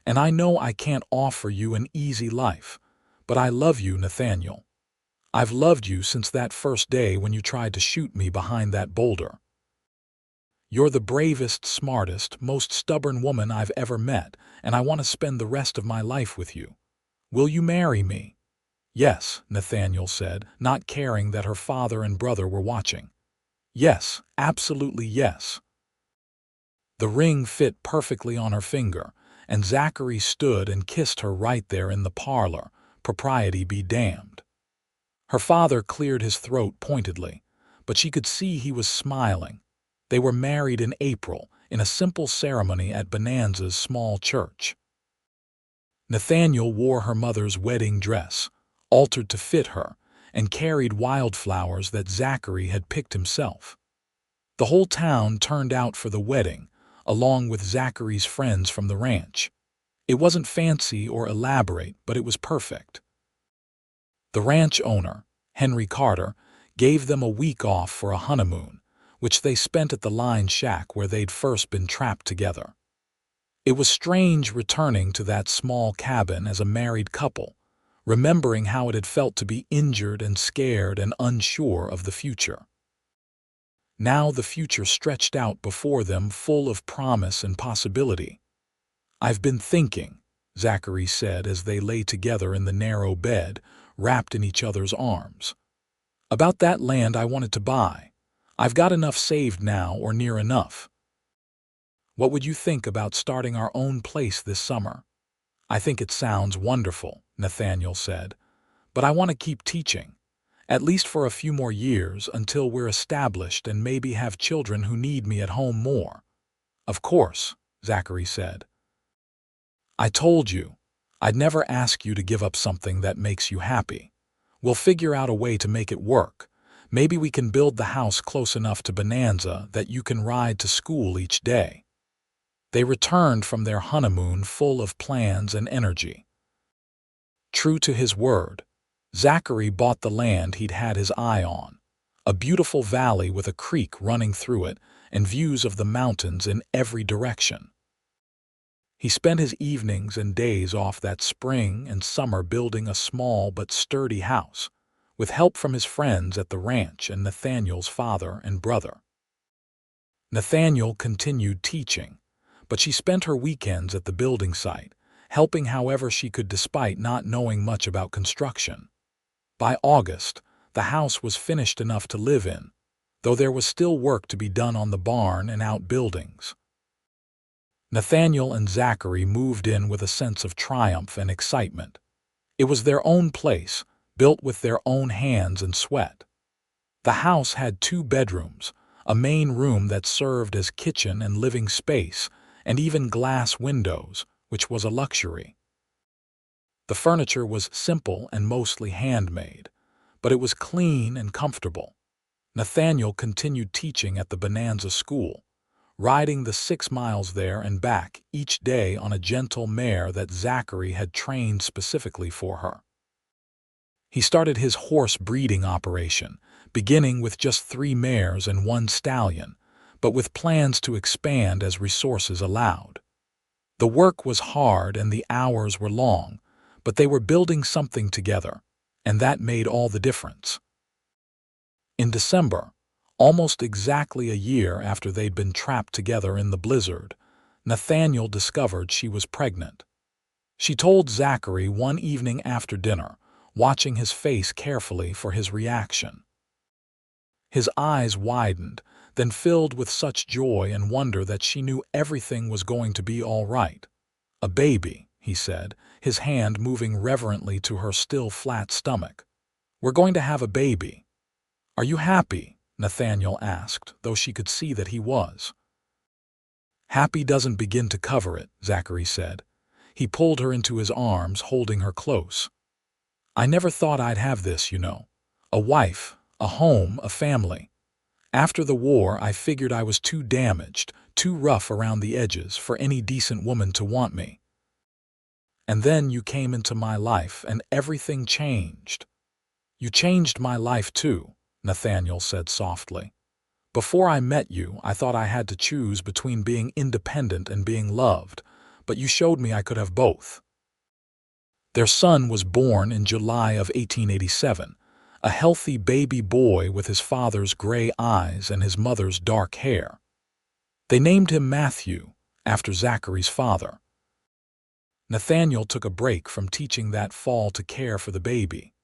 "and I know I can't offer you an easy life, but I love you, Nathaniel. I've loved you since that first day when you tried to shoot me behind that boulder. You're the bravest, smartest, most stubborn woman I've ever met, and I want to spend the rest of my life with you. Will you marry me?" "Yes," Nathaniel said, not caring that her father and brother were watching. "Yes, absolutely yes." The ring fit perfectly on her finger, and Zachary stood and kissed her right there in the parlor, propriety be damned. Her father cleared his throat pointedly, but she could see he was smiling. They were married in April, in a simple ceremony at Bonanza's small church. Nathaniel wore her mother's wedding dress, altered to fit her, and carried wildflowers that Zachary had picked himself. The whole town turned out for the wedding, along with Zachary's friends from the ranch. It wasn't fancy or elaborate, but it was perfect. The ranch owner, Henry Carter, gave them a week off for a honeymoon, which they spent at the line shack where they'd first been trapped together. It was strange returning to that small cabin as a married couple, remembering how it had felt to be injured and scared and unsure of the future. Now the future stretched out before them, full of promise and possibility. "I've been thinking," Zachary said as they lay together in the narrow bed, wrapped in each other's arms, "about that land I wanted to buy. I've got enough saved now, or near enough." What would you think about starting our own place this summer? I think it sounds wonderful, Nathaniel said, but I want to keep teaching, at least for a few more years until we're established and maybe have children who need me at home more. Of course, Zachary said. I told you, I'd never ask you to give up something that makes you happy. We'll figure out a way to make it work. Maybe we can build the house close enough to Bonanza that you can ride to school each day. They returned from their honeymoon full of plans and energy. True to his word, Zachary bought the land he'd had his eye on, a beautiful valley with a creek running through it and views of the mountains in every direction. He spent his evenings and days off that spring and summer building a small but sturdy house, with help from his friends at the ranch and Nathaniel's father and brother. Nathaniel continued teaching, but she spent her weekends at the building site, helping however she could despite not knowing much about construction. By August, the house was finished enough to live in, though there was still work to be done on the barn and outbuildings. Nathaniel and Zachary moved in with a sense of triumph and excitement. It was their own place, built with their own hands and sweat. The house had 2 bedrooms, a main room that served as kitchen and living space, and even glass windows, which was a luxury. The furniture was simple and mostly handmade, but it was clean and comfortable. Nathaniel continued teaching at the Bonanza School, riding the 6 miles there and back each day on a gentle mare that Zachary had trained specifically for her. He started his horse breeding operation, beginning with just 3 mares and 1 stallion, but with plans to expand as resources allowed. The work was hard and the hours were long, but they were building something together, and that made all the difference. In December, almost exactly a year after they'd been trapped together in the blizzard, Nathaniel discovered she was pregnant. She told Zachary one evening after dinner, watching his face carefully for his reaction. His eyes widened, then filled with such joy and wonder that she knew everything was going to be all right. "A baby," he said, his hand moving reverently to her still flat stomach. "We're going to have a baby." "Are you happy?" Nathaniel asked, though she could see that he was. "Happy doesn't begin to cover it," Zachary said. He pulled her into his arms, holding her close. "I never thought I'd have this, you know. A wife, a home, a family. After the war, I figured I was too damaged, too rough around the edges for any decent woman to want me. And then you came into my life and everything changed." "You changed my life too," Nathaniel said softly. "Before I met you, I thought I had to choose between being independent and being loved, but you showed me I could have both." Their son was born in July of 1887, a healthy baby boy with his father's gray eyes and his mother's dark hair. They named him Matthew, after Zachary's father. Nathaniel took a break from teaching that fall to care for the baby,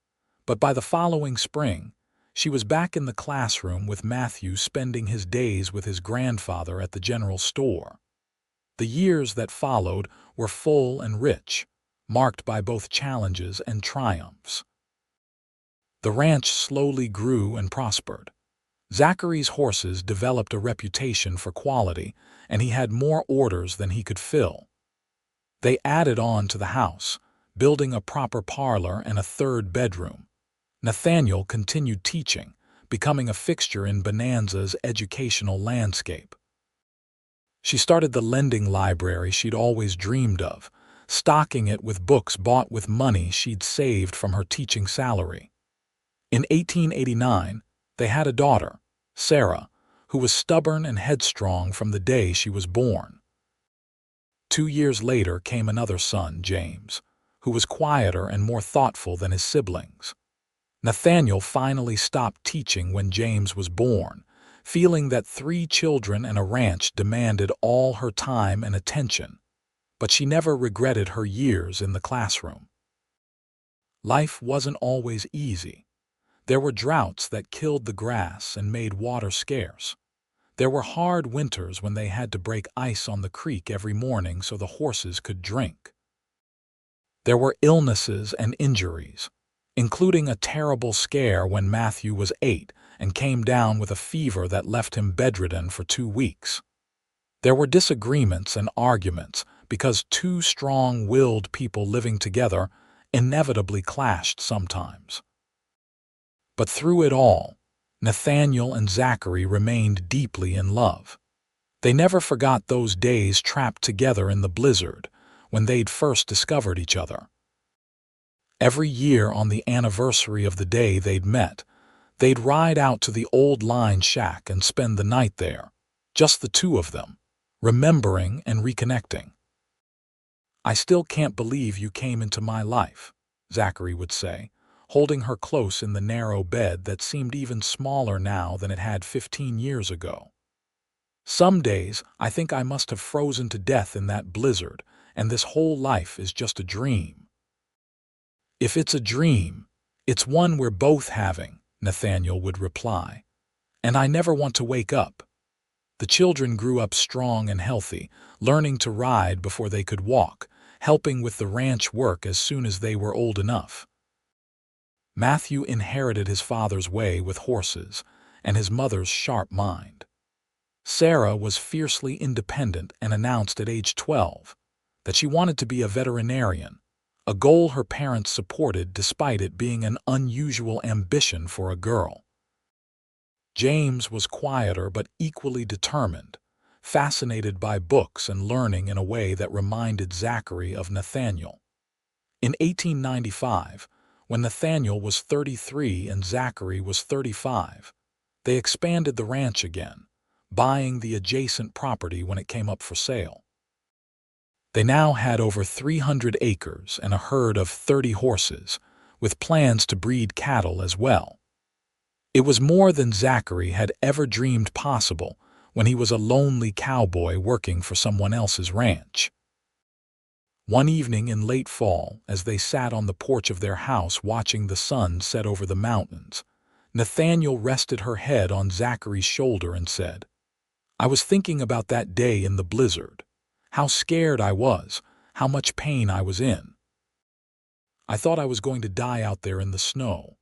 but by the following spring, she was back in the classroom with Matthew spending his days with his grandfather at the general store. The years that followed were full and rich, marked by both challenges and triumphs. The ranch slowly grew and prospered. Zachary's horses developed a reputation for quality, and he had more orders than he could fill. They added on to the house, building a proper parlor and a 3rd bedroom. Nathaniel continued teaching, becoming a fixture in Bonanza's educational landscape. She started the lending library she'd always dreamed of, stocking it with books bought with money she'd saved from her teaching salary. In 1889, they had a daughter, Sarah, who was stubborn and headstrong from the day she was born. 2 years later came another son, James, who was quieter and more thoughtful than his siblings. Nathaniel finally stopped teaching when James was born, feeling that 3 children and a ranch demanded all her time and attention, but she never regretted her years in the classroom. Life wasn't always easy. There were droughts that killed the grass and made water scarce. There were hard winters when they had to break ice on the creek every morning so the horses could drink. There were illnesses and injuries, including a terrible scare when Matthew was 8 and came down with a fever that left him bedridden for 2 weeks. There were disagreements and arguments because two strong-willed people living together inevitably clashed sometimes. But through it all, Nathaniel and Zachary remained deeply in love. They never forgot those days trapped together in the blizzard when they'd first discovered each other. Every year on the anniversary of the day they'd met, they'd ride out to the old line shack and spend the night there, just the two of them, remembering and reconnecting. "I still can't believe you came into my life," Zachary would say, holding her close in the narrow bed that seemed even smaller now than it had 15 years ago. "Some days I think I must have frozen to death in that blizzard, and this whole life is just a dream." "If it's a dream, it's one we're both having," Nathaniel would reply. "And I never want to wake up." The children grew up strong and healthy, learning to ride before they could walk, helping with the ranch work as soon as they were old enough. Matthew inherited his father's way with horses and his mother's sharp mind. Sarah was fiercely independent and announced at age 12 that she wanted to be a veterinarian, a goal her parents supported despite it being an unusual ambition for a girl. James was quieter but equally determined, fascinated by books and learning in a way that reminded Zachary of Nathaniel. In 1895, when Nathaniel was 33 and Zachary was 35, they expanded the ranch again, buying the adjacent property when it came up for sale. They now had over 300 acres and a herd of 30 horses, with plans to breed cattle as well. It was more than Zachary had ever dreamed possible when he was a lonely cowboy working for someone else's ranch. One evening in late fall, as they sat on the porch of their house watching the sun set over the mountains, Nathaniel rested her head on Zachary's shoulder and said, "I was thinking about that day in the blizzard, how scared I was, how much pain I was in. I thought I was going to die out there in the snow.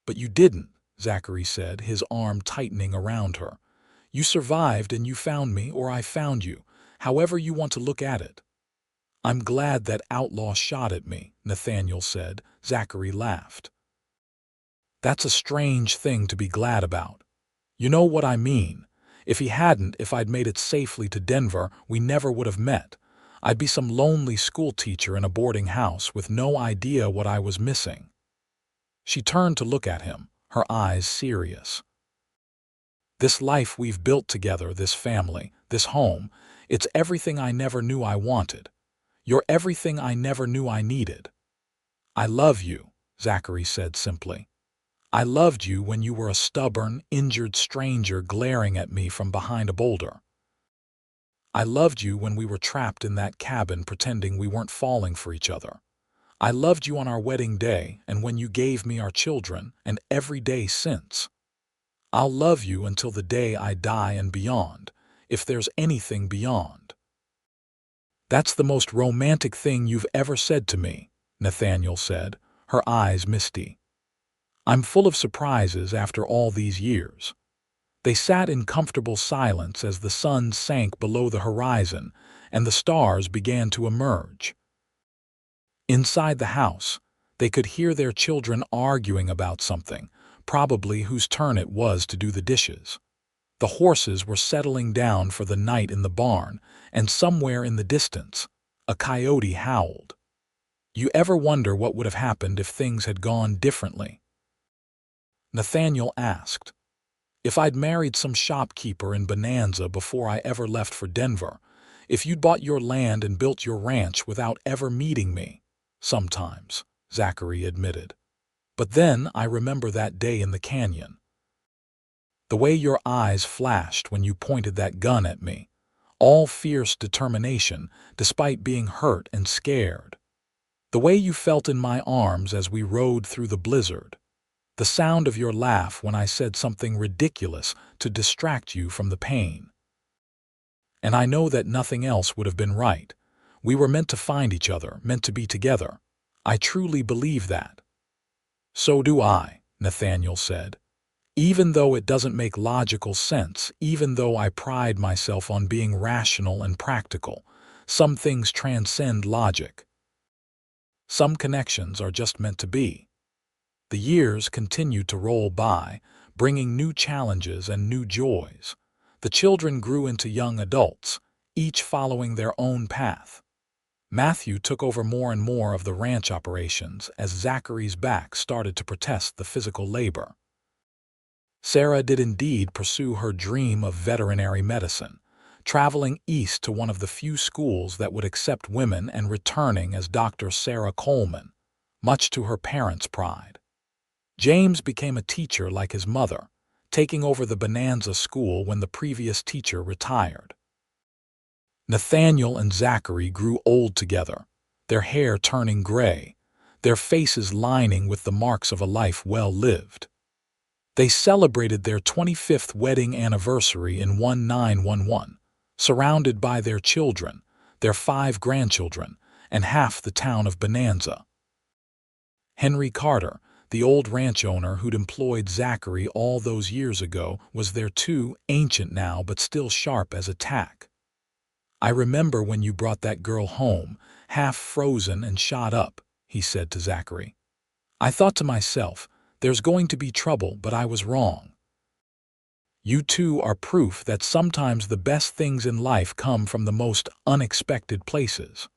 But you didn't," Zachary said, his arm tightening around her. "You survived and you found me, or I found you, however you want to look at it." "I'm glad that outlaw shot at me," Nathaniel said. Zachary laughed. "That's a strange thing to be glad about. You know what I mean. If he hadn't, if I'd made it safely to Denver, we never would have met. I'd be some lonely schoolteacher in a boarding house with no idea what I was missing." She turned to look at him, her eyes serious. "This life we've built together, this family, this home, it's everything I never knew I wanted. You're everything I never knew I needed." "I love you," Zachary said simply. "I loved you when you were a stubborn, injured stranger glaring at me from behind a boulder. I loved you when we were trapped in that cabin pretending we weren't falling for each other. I loved you on our wedding day and when you gave me our children and every day since. I'll love you until the day I die and beyond, if there's anything beyond." "That's the most romantic thing you've ever said to me," Nathaniel said, her eyes misty. "I'm full of surprises after all these years." They sat in comfortable silence as the sun sank below the horizon and the stars began to emerge. Inside the house, they could hear their children arguing about something, probably whose turn it was to do the dishes. The horses were settling down for the night in the barn, and somewhere in the distance, a coyote howled. You ever wonder what would have happened if things had gone differently? Nathaniel asked. "If I'd married some shopkeeper in Bonanza before I ever left for Denver, if you'd bought your land and built your ranch without ever meeting me." "Sometimes," Zachary admitted. "But then I remember that day in the canyon. The way your eyes flashed when you pointed that gun at me, all fierce determination despite being hurt and scared. The way you felt in my arms as we rode through the blizzard. The sound of your laugh when I said something ridiculous to distract you from the pain. And I know that nothing else would have been right. We were meant to find each other, meant to be together. I truly believe that." "So do I," Nathaniel said. "Even though it doesn't make logical sense, even though I pride myself on being rational and practical, some things transcend logic. Some connections are just meant to be." The years continued to roll by, bringing new challenges and new joys. The children grew into young adults, each following their own path. Matthew took over more and more of the ranch operations as Zachary's back started to protest the physical labor. Sarah did indeed pursue her dream of veterinary medicine, traveling east to one of the few schools that would accept women and returning as Dr. Sarah Coleman, much to her parents' pride. James became a teacher like his mother, taking over the Bonanza school when the previous teacher retired. Nathaniel and Zachary grew old together, their hair turning gray, their faces lining with the marks of a life well lived. They celebrated their 25th wedding anniversary in 1911, surrounded by their children, their 5 grandchildren, and half the town of Bonanza. Henry Carter, the old ranch owner who'd employed Zachary all those years ago, was there too, ancient now but still sharp as a tack. "I remember when you brought that girl home, half frozen and shot up," he said to Zachary. "I thought to myself, there's going to be trouble, but I was wrong." You two are proof that sometimes the best things in life come from the most unexpected places.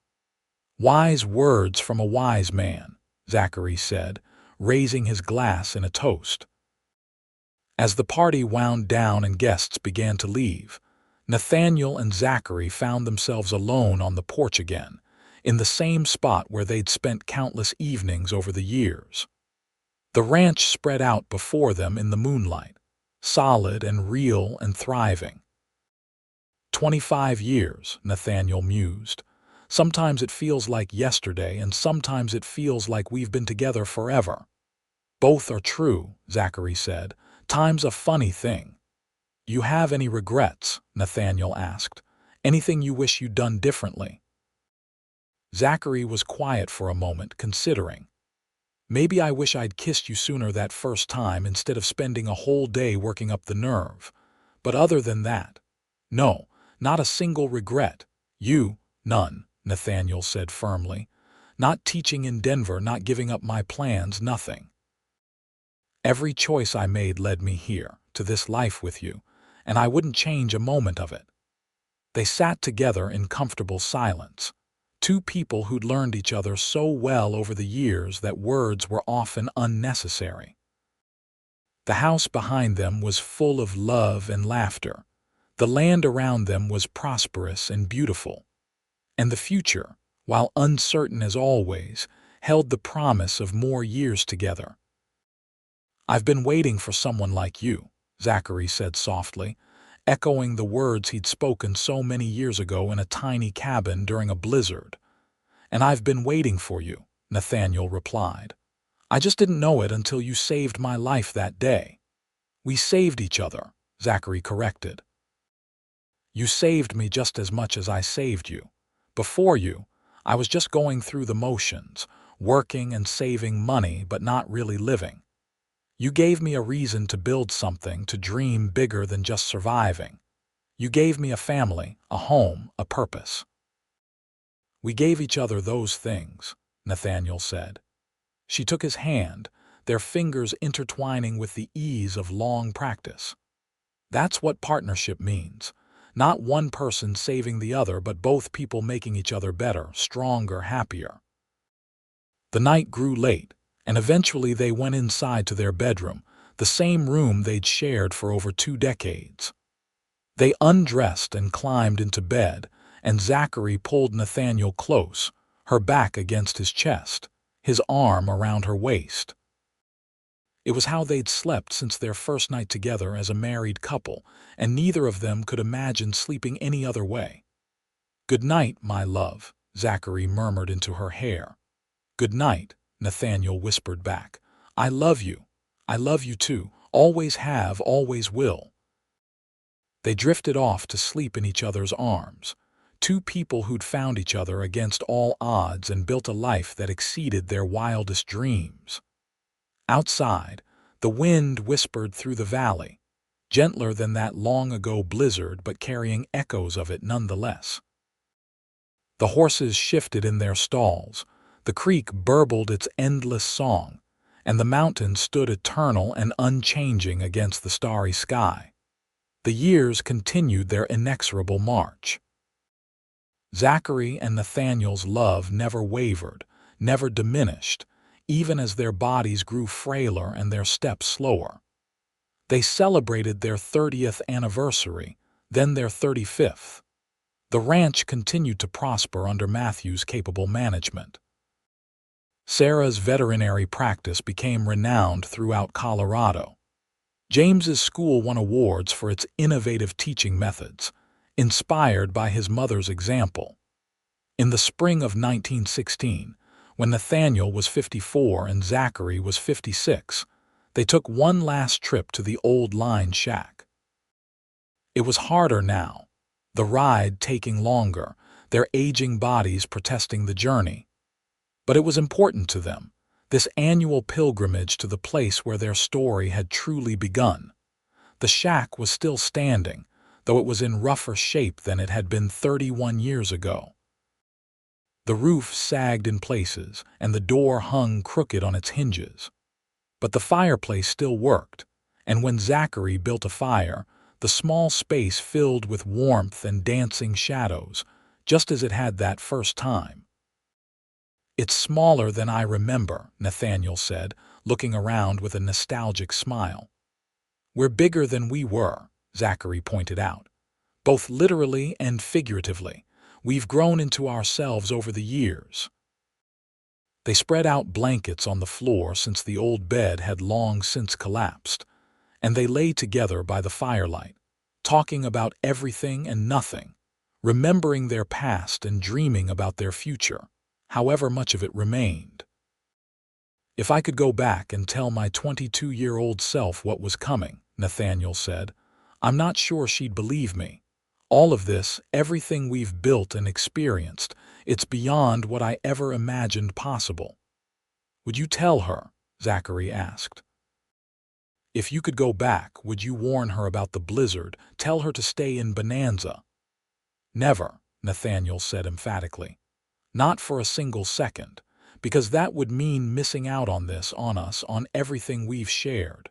"Wise words from a wise man," Zachary said, raising his glass in a toast. As the party wound down and guests began to leave, Nathaniel and Zachary found themselves alone on the porch again, in the same spot where they'd spent countless evenings over the years. The ranch spread out before them in the moonlight, solid and real and thriving. 25 years, Nathaniel mused. Sometimes it feels like yesterday, and sometimes it feels like we've been together forever. "Both are true," Zachary said. "Time's a funny thing." "You have any regrets?" Nathaniel asked. "Anything you wish you'd done differently?" Zachary was quiet for a moment, considering. "Maybe I wish I'd kissed you sooner that first time instead of spending a whole day working up the nerve. But other than that, no, not a single regret." "None," Nathaniel said firmly. "Not teaching in Denver, not giving up my plans, nothing. Every choice I made led me here, to this life with you, and I wouldn't change a moment of it." They sat together in comfortable silence, two people who'd learned each other so well over the years that words were often unnecessary. The house behind them was full of love and laughter. The land around them was prosperous and beautiful. And the future, while uncertain as always, held the promise of more years together. "I've been waiting for someone like you," Zachary said softly, echoing the words he'd spoken so many years ago in a tiny cabin during a blizzard. "And I've been waiting for you," Nathaniel replied. "I just didn't know it until you saved my life that day." "We saved each other," Zachary corrected. "You saved me just as much as I saved you. Before you, I was just going through the motions, working and saving money but not really living. You gave me a reason to build something, to dream bigger than just surviving. You gave me a family, a home, a purpose." "We gave each other those things," Nathaniel said. She took his hand, their fingers intertwining with the ease of long practice. "That's what partnership means. Not one person saving the other, but both people making each other better, stronger, happier." The night grew late, and eventually they went inside to their bedroom, the same room they'd shared for over 2 decades. They undressed and climbed into bed, and Zachary pulled Nathaniel close, her back against his chest, his arm around her waist. It was how they'd slept since their first night together as a married couple, and neither of them could imagine sleeping any other way. "Good night, my love," Zachary murmured into her hair. "Good night," Nathaniel whispered back. "I love you. I love you too. Always have, always will." They drifted off to sleep in each other's arms. Two people who'd found each other against all odds and built a life that exceeded their wildest dreams. Outside, the wind whispered through the valley, gentler than that long-ago blizzard but carrying echoes of it nonetheless. The horses shifted in their stalls, the creek burbled its endless song, and the mountains stood eternal and unchanging against the starry sky. The years continued their inexorable march. Zachary and Nathaniel's love never wavered, never diminished, even as their bodies grew frailer and their steps slower. They celebrated their 30th anniversary, then their 35th. The ranch continued to prosper under Matthew's capable management. Sarah's veterinary practice became renowned throughout Colorado. James's school won awards for its innovative teaching methods, inspired by his mother's example. In the spring of 1916, when Nathaniel was 54 and Zachary was 56, they took one last trip to the old line shack. It was harder now, the ride taking longer, their aging bodies protesting the journey. But it was important to them, this annual pilgrimage to the place where their story had truly begun. The shack was still standing, though it was in rougher shape than it had been 31 years ago. The roof sagged in places, and the door hung crooked on its hinges. But the fireplace still worked, and when Zachary built a fire, the small space filled with warmth and dancing shadows, just as it had that first time. "It's smaller than I remember," Nathaniel said, looking around with a nostalgic smile. "We're bigger than we were," Zachary pointed out. "Both literally and figuratively. We've grown into ourselves over the years." They spread out blankets on the floor since the old bed had long since collapsed, and they lay together by the firelight, talking about everything and nothing, remembering their past and dreaming about their future, however much of it remained. "If I could go back and tell my 22-year-old self what was coming," Nathaniel said, "I'm not sure she'd believe me. All of this, everything we've built and experienced, it's beyond what I ever imagined possible." "Would you tell her?" Zachary asked. "If you could go back, would you warn her about the blizzard, tell her to stay in Bonanza?" "Never," Nathaniel said emphatically. "Not for a single second, because that would mean missing out on this, on us, on everything we've shared.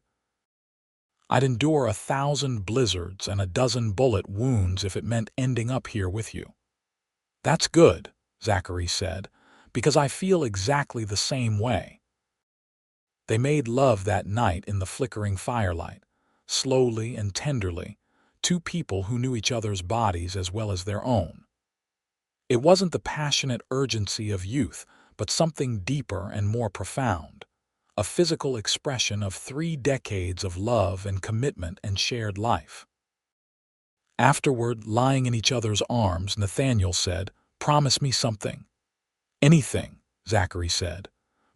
I'd endure 1,000 blizzards and a dozen bullet wounds if it meant ending up here with you." "That's good," Zachary said, "because I feel exactly the same way." They made love that night in the flickering firelight, slowly and tenderly, two people who knew each other's bodies as well as their own. It wasn't the passionate urgency of youth, but something deeper and more profound, a physical expression of 3 decades of love and commitment and shared life. Afterward, lying in each other's arms, Nathaniel said, "Promise me something." "Anything," Zachary said.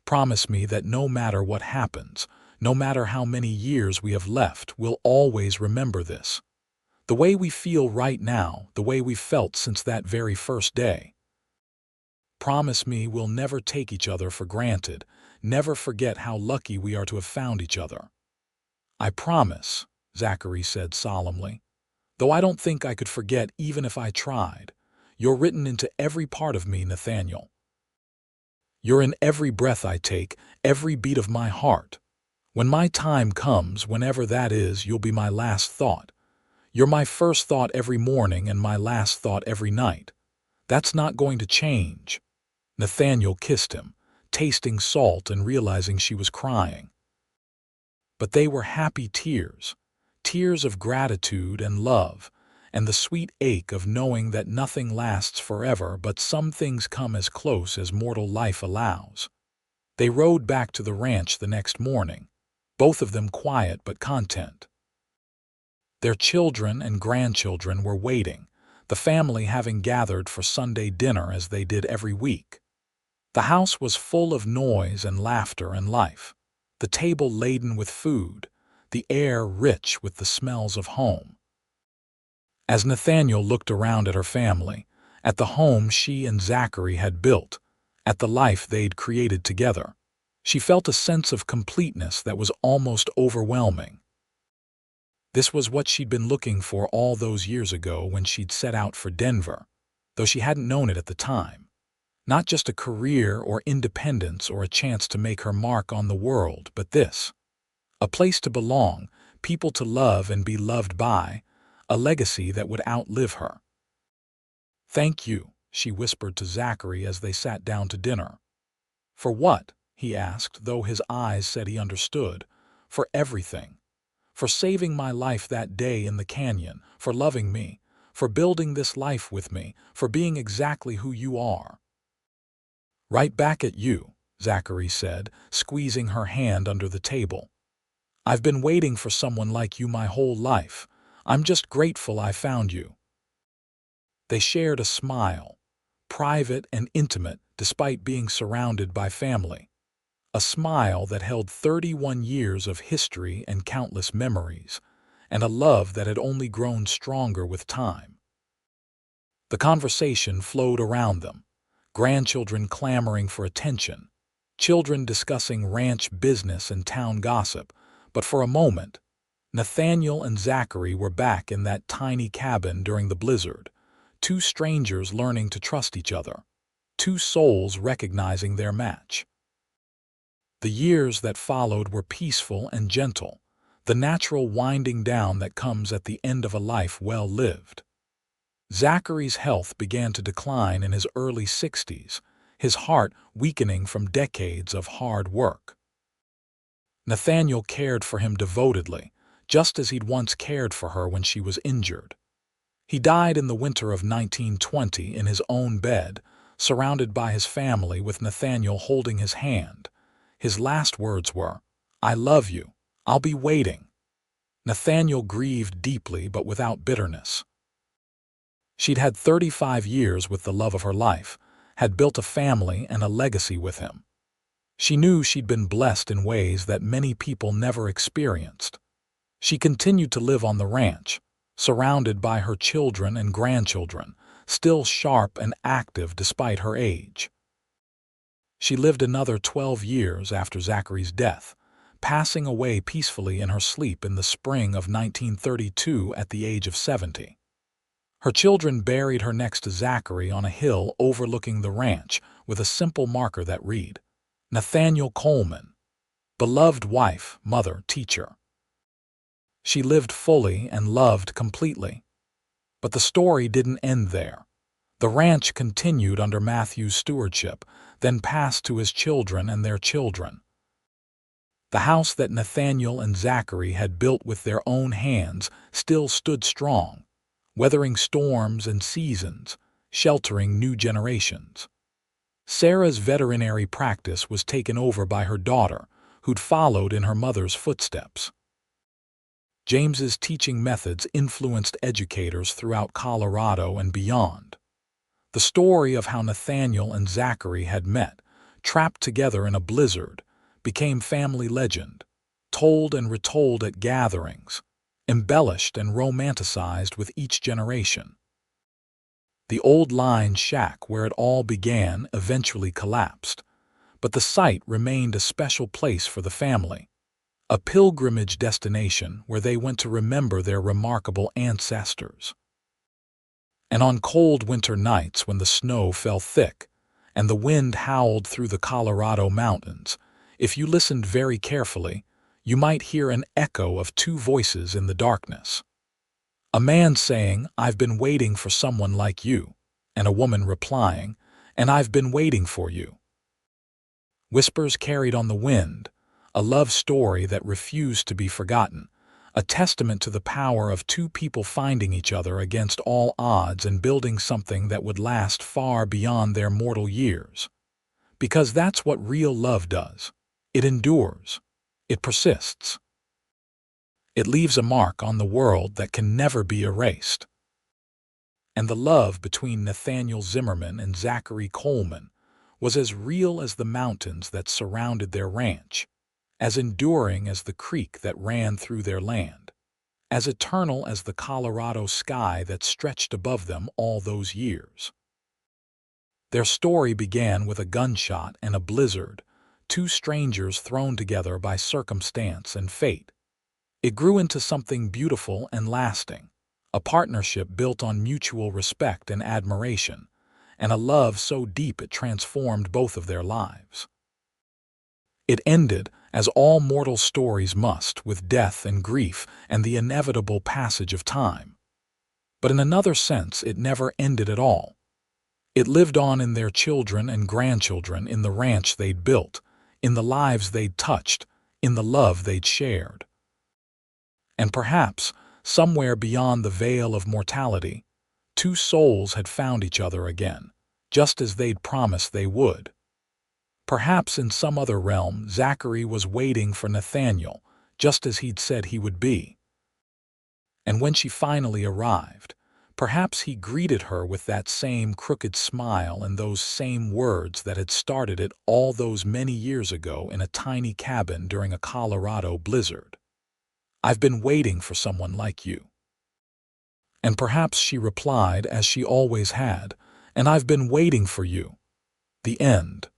"Promise me that no matter what happens, no matter how many years we have left, we'll always remember this. The way we feel right now, the way we've felt since that very first day. Promise me we'll never take each other for granted, never forget how lucky we are to have found each other." "I promise," Zachary said solemnly, "though I don't think I could forget even if I tried. You're written into every part of me, Nathaniel. You're in every breath I take, every beat of my heart. When my time comes, whenever that is, you'll be my last thought. You're my first thought every morning and my last thought every night. That's not going to change." Nathaniel kissed him, tasting salt and realizing she was crying. But they were happy tears, tears of gratitude and love, and the sweet ache of knowing that nothing lasts forever, but some things come as close as mortal life allows. They rode back to the ranch the next morning, both of them quiet but content. Their children and grandchildren were waiting, the family having gathered for Sunday dinner as they did every week. The house was full of noise and laughter and life. the table laden with food, the air rich with the smells of home. As Nathaniel looked around at her family, at the home she and Zachary had built, at the life they'd created together, she felt a sense of completeness that was almost overwhelming. This was what she'd been looking for all those years ago when she'd set out for Denver, though she hadn't known it at the time. Not just a career or independence or a chance to make her mark on the world, but this. A place to belong, people to love and be loved by, a legacy that would outlive her. "Thank you," she whispered to Zachary as they sat down to dinner. "For what?" he asked, though his eyes said he understood. "For everything. For saving my life that day in the canyon, for loving me, for building this life with me, for being exactly who you are." "Right back at you," Zachary said, squeezing her hand under the table. "I've been waiting for someone like you my whole life. I'm just grateful I found you." They shared a smile, private and intimate despite being surrounded by family. A smile that held 31 years of history and countless memories, and a love that had only grown stronger with time. The conversation flowed around them, grandchildren clamoring for attention, children discussing ranch business and town gossip, but for a moment, Nathaniel and Zachary were back in that tiny cabin during the blizzard, two strangers learning to trust each other, two souls recognizing their match. The years that followed were peaceful and gentle, the natural winding down that comes at the end of a life well lived. Zachary's health began to decline in his early 60s, his heart weakening from decades of hard work. Nathaniel cared for him devotedly, just as he'd once cared for her when she was injured. He died in the winter of 1920 in his own bed, surrounded by his family with Nathaniel holding his hand. His last words were, "I love you. I'll be waiting." Nathaniel grieved deeply but without bitterness. She'd had 35 years with the love of her life, had built a family and a legacy with him. She knew she'd been blessed in ways that many people never experienced. She continued to live on the ranch, surrounded by her children and grandchildren, still sharp and active despite her age. She lived another 12 years after Zachary's death, passing away peacefully in her sleep in the spring of 1932 at the age of 70. Her children buried her next to Zachary on a hill overlooking the ranch with a simple marker that read, "Nathaniel Coleman, beloved wife, mother, teacher." She lived fully and loved completely. But the story didn't end there. The ranch continued under Matthew's stewardship, then passed to his children and their children. The house that Nathaniel and Zachary had built with their own hands still stood strong, weathering storms and seasons, sheltering new generations. Sarah's veterinary practice was taken over by her daughter, who'd followed in her mother's footsteps. James's teaching methods influenced educators throughout Colorado and beyond. The story of how Nathaniel and Zachary had met, trapped together in a blizzard, became family legend, told and retold at gatherings, embellished and romanticized with each generation. The old line shack where it all began eventually collapsed, but the site remained a special place for the family, a pilgrimage destination where they went to remember their remarkable ancestors. And on cold winter nights when the snow fell thick and the wind howled through the Colorado mountains, if you listened very carefully, you might hear an echo of two voices in the darkness. A man saying, "I've been waiting for someone like you," and a woman replying, "And I've been waiting for you." Whispers carried on the wind, a love story that refused to be forgotten, a testament to the power of two people finding each other against all odds and building something that would last far beyond their mortal years. Because that's what real love does. It endures. It persists. It leaves a mark on the world that can never be erased. And the love between Nathaniel Zimmerman and Zachary Coleman was as real as the mountains that surrounded their ranch, as enduring as the creek that ran through their land, as eternal as the Colorado sky that stretched above them all those years. Their story began with a gunshot and a blizzard, two strangers thrown together by circumstance and fate. It grew into something beautiful and lasting, a partnership built on mutual respect and admiration, and a love so deep it transformed both of their lives. It ended, as all mortal stories must, with death and grief and the inevitable passage of time. But in another sense, it never ended at all. It lived on in their children and grandchildren, in the ranch they'd built, in the lives they'd touched, in the love they'd shared. And perhaps, somewhere beyond the veil of mortality, two souls had found each other again, just as they'd promised they would. Perhaps in some other realm, Zachary was waiting for Nathaniel, just as he'd said he would be. And when she finally arrived, perhaps he greeted her with that same crooked smile and those same words that had started it all those many years ago in a tiny cabin during a Colorado blizzard. "I've been waiting for someone like you." And perhaps she replied, as she always had, "And I've been waiting for you." The end.